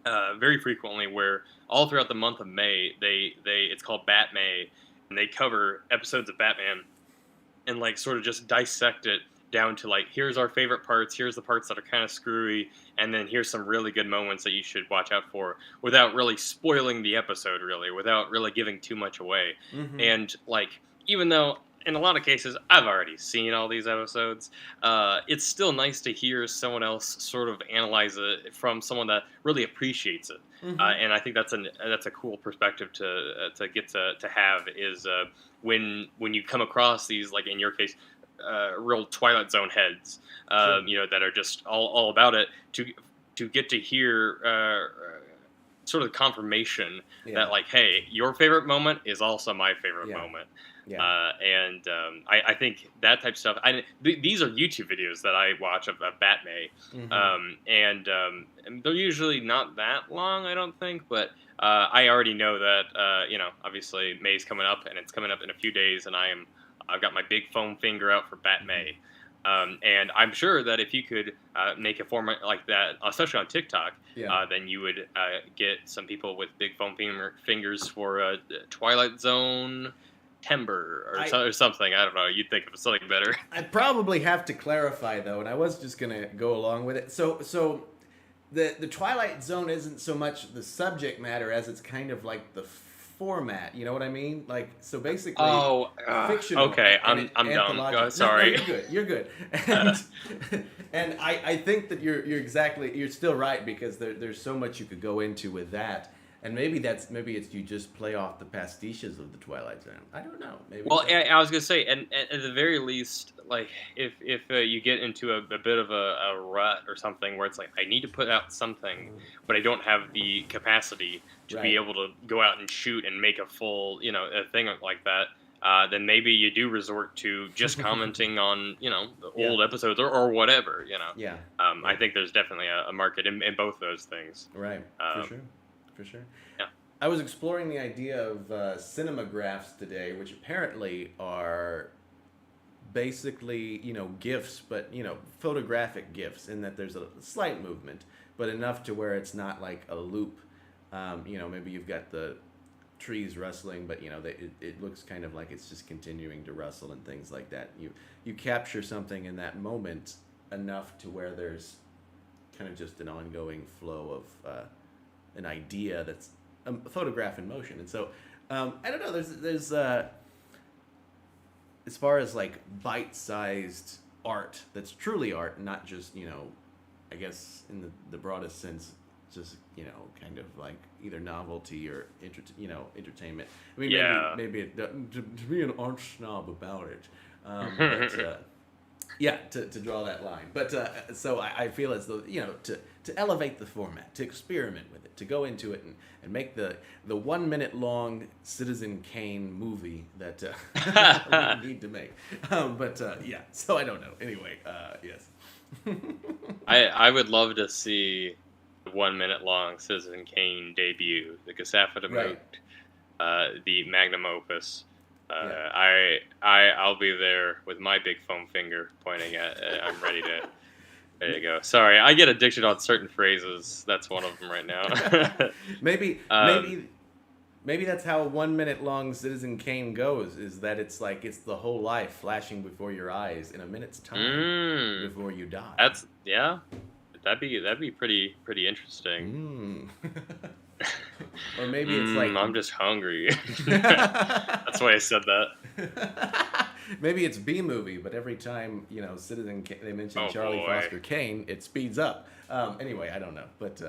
very frequently where all throughout the month of May it's called Bat May, and they cover episodes of Batman and sort of just dissect it down to here's our favorite parts, here's the parts that are kind of screwy, and then here's some really good moments that you should watch out for without really spoiling the episode, without really giving too much away. Mm-hmm. And even though in a lot of cases, I've already seen all these episodes. It's still nice to hear someone else sort of analyze it from someone that really appreciates it. Mm-hmm. And I think that's a cool perspective to get to have is when you come across these, like in your case, real Twilight Zone heads, Sure. that are just all about it, to get to hear sort of confirmation Yeah. that, like, hey, your favorite moment is also my favorite Yeah. moment. Yeah. I think that type of stuff. These are YouTube videos that I watch of Batman, Mm-hmm. and they're usually not that long, I don't think. But I already know that obviously May's coming up, and it's coming up in a few days, and I've got my big foam finger out for Batman. And I'm sure that if you could make a format like that, especially on TikTok, Yeah. then you would get some people with big foam fingers for Twilight Zone Timber or something. I don't know. You'd think of something better. I probably have to clarify though, and I was just gonna go along with it. So the Twilight Zone isn't so much the subject matter as it's kind of like the format. You know what I mean? Like, so basically, Oh, fictional. okay. And I'm dumb. anthological. Sorry. No, you're good. You're good. And I think that you're still right, because there's so much you could go into with that. And maybe it's you just play off the pastiches of the Twilight Zone. I don't know. Maybe. Well, so. I was gonna say, and at the very least, like if you get into a bit of a rut or something where it's like, I need to put out something, but I don't have the capacity to be Right. able to go out and shoot and make a full a thing like that. Then maybe you do resort to just commenting on the Yeah. old episodes or whatever. Yeah. I think there's definitely a market in both those things. Right. For sure. Yeah. I was exploring the idea of cinemagraphs today, which apparently are basically, GIFs, but, photographic GIFs, in that there's a slight movement, but enough to where it's not like a loop. Maybe you've got the trees rustling, but, it looks kind of like it's just continuing to rustle and things like that. You capture something in that moment enough to where there's kind of just an ongoing flow of an idea that's a photograph in motion. And so I don't know, there's as far as like bite-sized art that's truly art, not just I guess in the broadest sense, just kind of like either novelty or entertainment. I mean, Yeah. maybe to be an art snob about it, but yeah, to draw that line. But so I feel as though to elevate the format, to experiment with it, to go into it and make the 1 minute long Citizen Kane movie that we need to make. Yeah, so I don't know. Anyway, yes. I would love to see the 1 minute long Citizen Kane debut, the Gesafta Right. the magnum opus. Yeah. I'll be there with my big foam finger pointing at. I'm ready to. There you go. Sorry, I get addicted on certain phrases. That's one of them right now. maybe that's how a 1 minute long Citizen Kane goes, is that it's like it's the whole life flashing before your eyes in a minute's time before you die. That'd be pretty interesting. Or maybe it's like I'm just hungry. That's why I said that. Maybe it's B movie, but every time Citizen Kane, they mention Charlie Foster Kane, it speeds up. Anyway, I don't know, but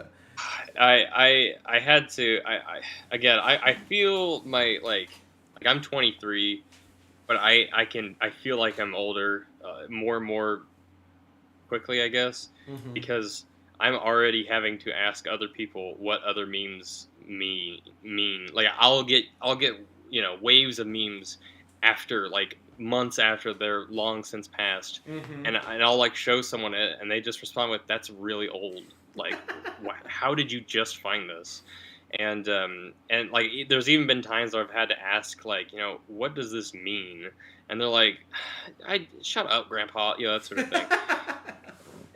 I had to. I feel my like I'm 23, but I feel like I'm older more and more quickly, I guess, because I'm already having to ask other people what other memes mean. Like I'll get waves of memes after like months after they're long since passed, and I'll like show someone it, and they just respond with, "That's really old. Like, how did you just find this?" And like there's even been times where I've had to ask like, what does this mean? And they're like, "I shut up, Grandpa," that sort of thing.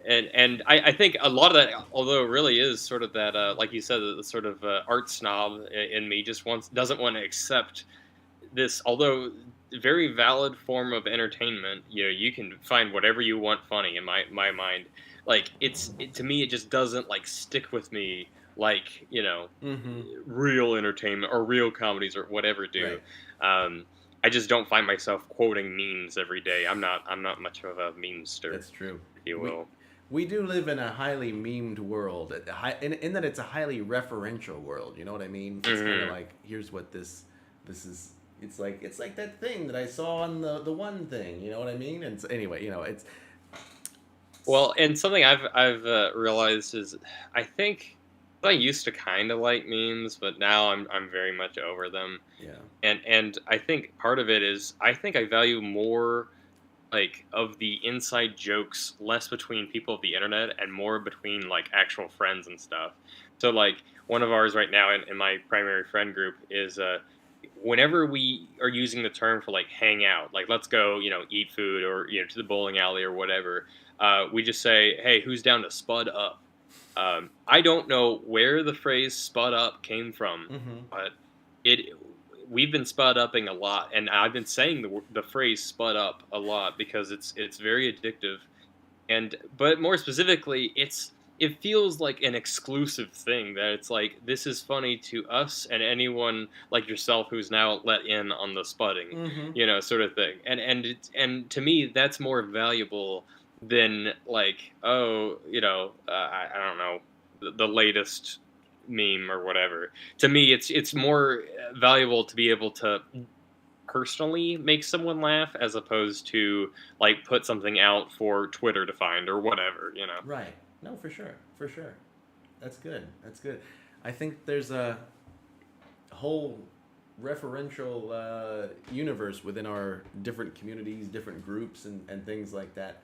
And I think a lot of that, although it really is sort of that, like you said, the sort of art snob in me just doesn't want to accept this, although very valid form of entertainment. You can find whatever you want funny in my mind. Like to me, it just doesn't like stick with me like real entertainment or real comedies or whatever do. Right. I just don't find myself quoting memes every day. I'm not much of a memester, That's true. if you We will. we do live in a highly memed world, in that it's a highly referential world. You know what I mean? It's kind of Hmm. like, here's what this is. It's like that thing that I saw on the one thing. You know what I mean? And so, anyway, Well, and something I've realized is I think I used to kind of like memes, but now I'm very much over them. yeah. And I think part of it is I think I value more like of the inside jokes less between people of the internet and more between like actual friends and stuff. So like one of ours right now in my primary friend group is whenever we are using the term for like hang out, like let's go, eat food or to the bowling alley or whatever, we just say, hey, who's down to spud up? I don't know where the phrase "spud up" came from, Mm-hmm. but it we've been spud upping a lot, and I've been saying the phrase "spud up" a lot because it's very addictive, and but more specifically, it feels like an exclusive thing that it's like this is funny to us and anyone like yourself who's now let in on the spudding, Mm-hmm. sort of thing, and to me that's more valuable than like I don't know the latest meme or whatever. To me, it's more valuable to be able to personally make someone laugh as opposed to like put something out for Twitter to find or whatever. Right. No, for sure. For sure. That's good. That's good. I think there's a whole referential universe within our different communities, different groups, and things like that.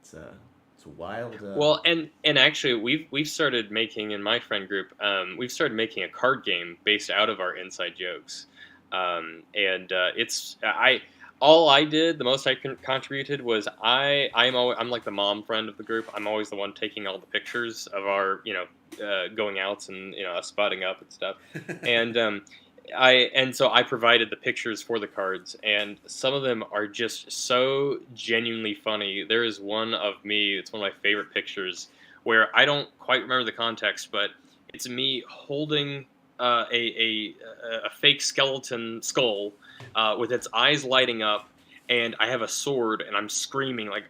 It's a wild. Well, and actually, we've started making in my friend group, we've started making a card game based out of our inside jokes, and it's I all I did, the most I contributed was I'm like the mom friend of the group. I'm always the one taking all the pictures of our going outs and us spotting up and stuff, and so I provided the pictures for the cards, and some of them are just so genuinely funny. There is one of me; it's one of my favorite pictures where I don't quite remember the context, but it's me holding a fake skeleton skull with its eyes lighting up, and I have a sword, and I'm screaming like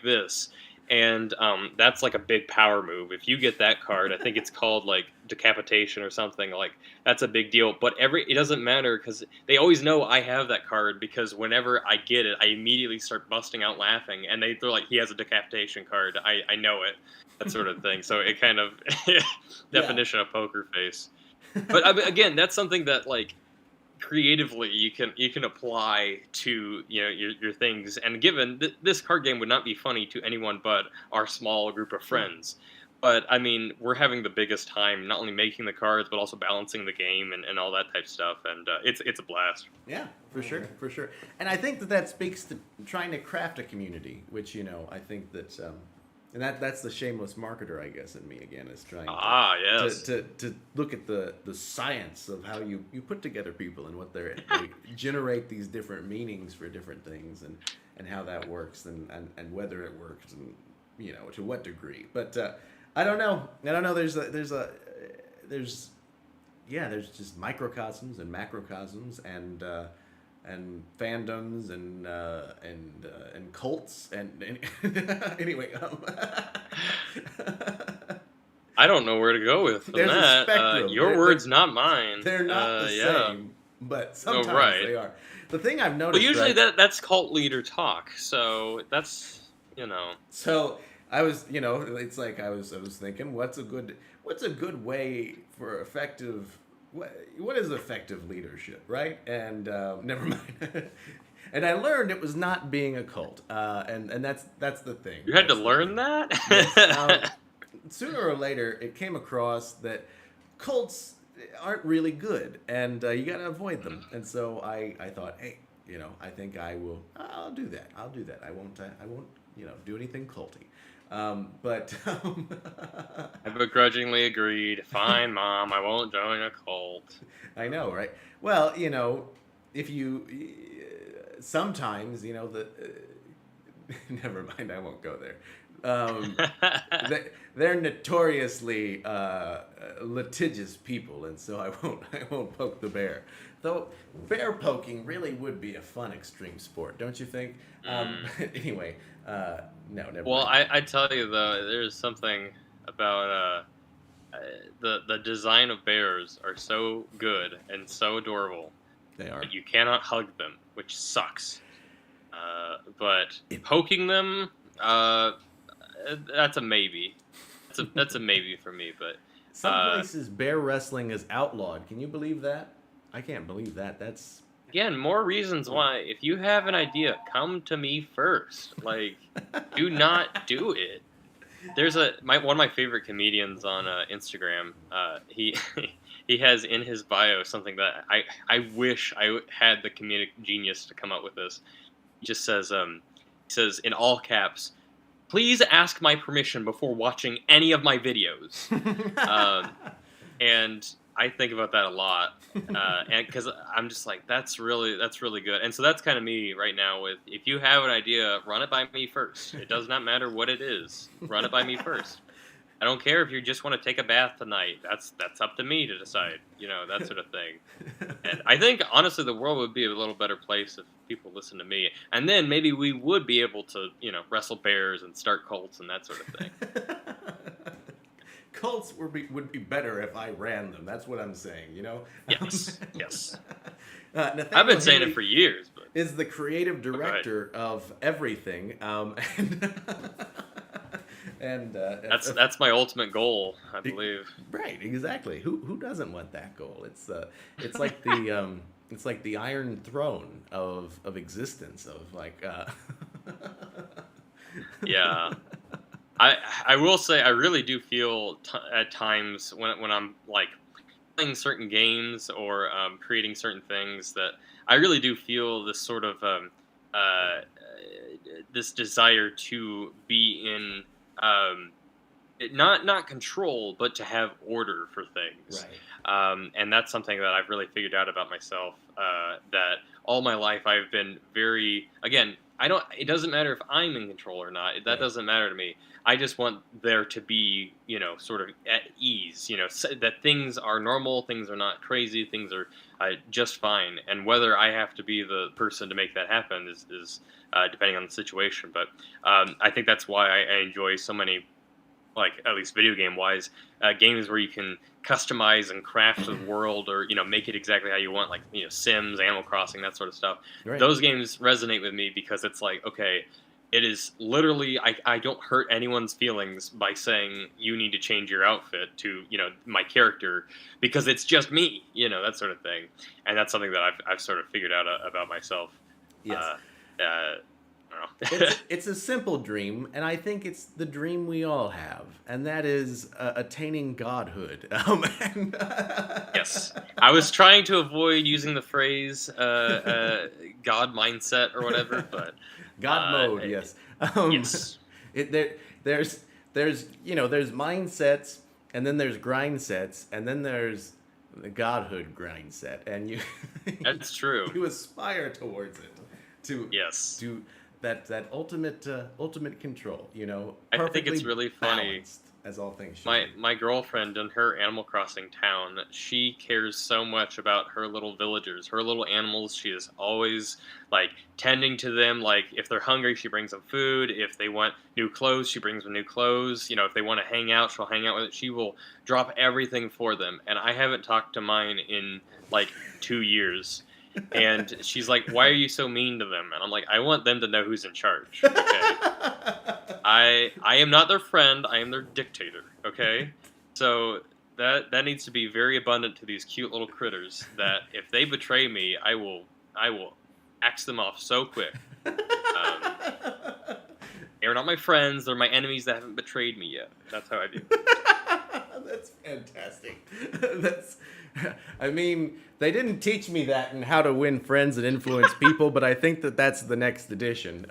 this. And that's like a big power move. If you get that card, I think it's called like decapitation or something. Like that's a big deal. But it doesn't matter because they always know I have that card because whenever I get it, I immediately start busting out laughing, and they're like, "He has a decapitation card. I know it." That sort of thing. So it kind of Yeah. definition of poker face. But again, that's something that like creatively you can apply to your things, and given this card game would not be funny to anyone but our small group of Sure. friends, but I mean we're having the biggest time not only making the cards but also balancing the game and all that type of stuff, and it's a blast. Yeah, for sure, for sure. And I think that speaks to trying to craft a community, which I think that, and that's the shameless marketer, I guess, in me again, is trying Ah, to yes. look at the science of how you put together people and what they generate these different meanings for different things, and how that works, and whether it works, and to what degree. But I don't know. I don't know. There's yeah, there's just microcosms and macrocosms, and fandoms, and cults, and anyway, I don't know where to go with from there's a that. spectrum. Your words, not mine. They're not the Yeah. same, but Oh, sometimes right. they are. The thing I've Well, noticed, usually right? that's cult leader talk, so that's. So I was, it's like I was thinking, what's a good way for effective, what is effective leadership, right? And never mind. And I learned it was not being a cult, and that's the thing. You had to That's the learn thing. Yes. that? Sooner or later, it came across that cults aren't really good, and you got to avoid them. And so I thought, hey, I think I'll do that. I'll do that. I won't do anything culty. But I begrudgingly agreed. Fine, Mom, I won't join a cult. I know, right? Well, if you sometimes the never mind, I won't go there. Um, they're notoriously litigious people, and so I won't poke the bear. Though bear poking really would be a fun extreme sport, don't you think? Mm. Anyway, no, never Well, mind. I tell you though, there's something about the design of bears are so good and so adorable, They are. but you cannot hug them, which sucks. But It, poking them, that's a maybe. That's a maybe for me. But some uh, places bear wrestling is outlawed. Can you believe that? I can't believe that. That's again, more reasons why. If you have an idea, come to me first. Like, do not do it. There's one of my favorite comedians on Instagram. He he has in his bio something that I wish I had the comedic genius to come up with this. He just says he says in all caps, "Please ask my permission before watching any of my videos." Um, and I think about that a lot, and because I'm just like, that's really good, and so that's kind of me right now. With if you have an idea, run it by me first. It does not matter what it is, run it by me first. I don't care if you just want to take a bath tonight. That's up to me to decide. That sort of thing. And I think honestly, the world would be a little better place if people listen to me, and then maybe we would be able to wrestle bears and start cults and that sort of thing. Cults would be better if I ran them. That's what I'm saying. Yes, yes. Nathaniel I've been saying Henley it for years, but is the creative go ahead. director of everything, and That's my ultimate goal, I believe. right, exactly. Who doesn't want that goal? It's like the Iron Throne of existence of like. Yeah, I will say I really do feel at times when I'm like playing certain games or creating certain things that I really do feel this sort of uh, this desire to be in not control, but to have order for things. And that's something that I've really figured out about myself. That all my life I've been very again. I don't. It doesn't matter if I'm in control or not. That Right. doesn't matter to me. I just want there to be, sort of at ease. So that things are normal, things are not crazy, things are just fine. And whether I have to be the person to make that happen is depending on the situation. But I think that's why I enjoy so many, like at least video game wise, games where you can customize and craft the world or make it exactly how you want, like Sims, Animal Crossing, that sort of stuff. Right. Those games resonate with me because it's like, okay, it is literally I don't hurt anyone's feelings by saying you need to change your outfit to my character because it's just me, that sort of thing. And that's something that I've sort of figured out about myself. Yes. I don't know. It's a simple dream, and I think it's the dream we all have, and that is attaining godhood. Yes, I was trying to avoid using the phrase "God mindset" or whatever, but God mode, yes. yes, There's mindsets, and then there's grind sets, and then there's the godhood grind set, and you that's true. you aspire towards it Yes, to that ultimate control. I think Perfectly it's really funny. balanced, as all things should be. My girlfriend in her Animal Crossing town, she cares so much about her little villagers, her little animals. She is always like tending to them. Like if they're hungry, she brings them food. If they want new clothes, she brings them new clothes. If they want to hang out, she'll hang out with it. She will drop everything for them. And I haven't talked to mine in like 2 years. And she's like, "Why are you so mean to them?" And I'm like, "I want them to know who's in charge. Okay, I am not their friend. I am their dictator. Okay, so that needs to be very abundant to these cute little critters. That if they betray me, I will axe them off so quick. They're not my friends. They're my enemies that haven't betrayed me yet. That's how I do." That's fantastic. I mean, they didn't teach me that in How to Win Friends and Influence People, but I think that's the next edition.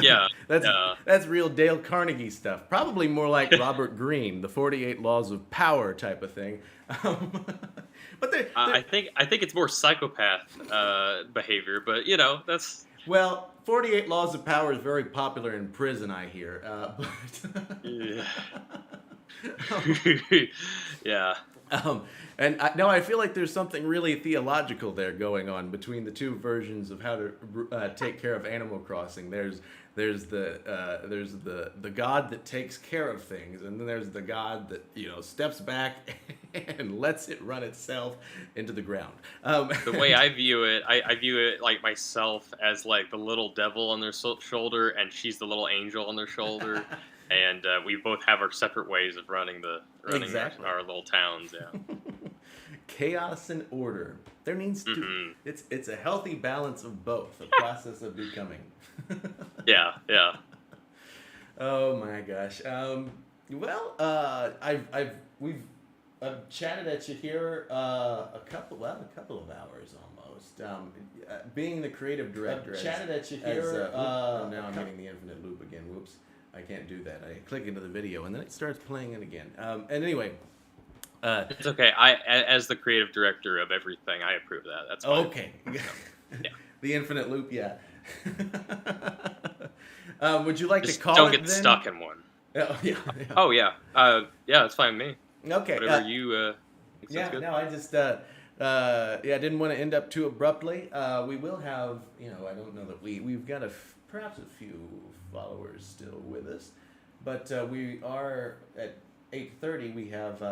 Yeah, that's real Dale Carnegie stuff. Probably more like Robert Greene, the 48 Laws of Power type of thing. I think it's more psychopath behavior, but that's well, 48 Laws of Power is very popular in prison, I hear. But Yeah. Yeah. and I feel like there's something really theological there going on between the two versions of how to take care of Animal Crossing. There's the God that takes care of things, and then there's the God that steps back and lets it run itself into the ground. The way I view it, I view it like myself as like the little devil on their shoulder, and she's the little angel on their shoulder, and we both have our separate ways of running Exactly. our little towns. Yeah. Chaos and order. There needs to. Mm-hmm. It's a healthy balance of both. A process of becoming. Yeah. Yeah. Oh my gosh. Well, we've chatted at you here a couple of hours almost. Being the creative director. Chatted at you here. Now I'm hitting the infinite loop again. Whoops. I can't do that. I click into the video and then it starts playing it again. And anyway. It's okay. As the creative director of everything, I approve that. That's fine. Okay. Yeah. The infinite loop, yeah. Would you like Just to call don't it get then? stuck in one. Oh, yeah. Oh yeah. Yeah, it's fine with me. Okay. Whatever you think Yeah, sounds good. no, I just I didn't want to end up too abruptly. We will have, I don't know that we've got perhaps a few followers still with us, but we are at 8:30. We have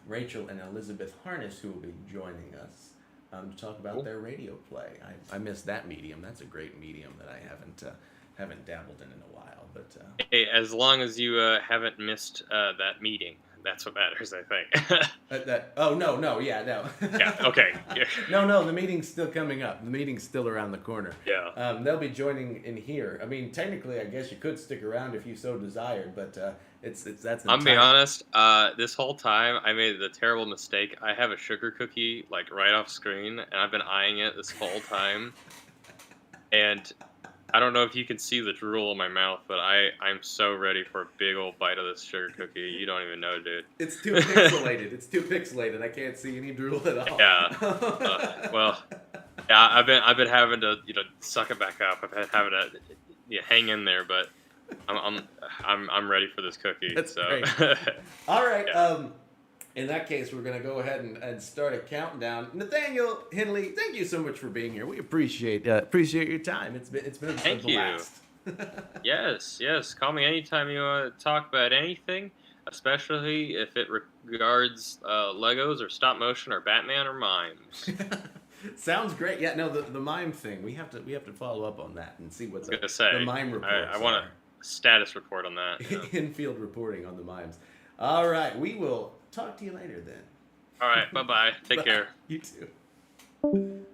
Rachel and Elizabeth Harness who will be joining us to talk about their radio play. I missed that medium. That's a great medium that I haven't dabbled in a while. But Hey, as long as you haven't missed that meeting, that's what matters, I think. no, yeah. Yeah. Okay. Yeah. No, the meeting's still coming up. The meeting's still around the corner. Yeah. They'll be joining in here. I mean, technically, I guess you could stick around if you so desired, but that's. I'm being honest. This whole time, I made the terrible mistake. I have a sugar cookie like right off screen, and I've been eyeing it this whole time. And I don't know if you can see the drool in my mouth, but I'm so ready for a big old bite of this sugar cookie. You don't even know, dude. It's too pixelated. I can't see any drool at all. Yeah. Well, yeah. I've been having to suck it back up. I've been having to hang in there, but I'm ready for this cookie. That's so. great. All right. Yeah. In that case, we're going to go ahead and start a countdown. Nathaniel Henley, thank you so much for being here. We appreciate your time. It's been a blast. Yes. Call me anytime you want to talk about anything, especially if it regards Legos or stop motion or Batman or mimes. Sounds great. Yeah, no, the mime thing. We have to follow up on that and see what's I was gonna say the mime reports. I want a status report on that. In-field reporting on the mimes. All right, we will talk to you later then. All right, bye. Take care. You too.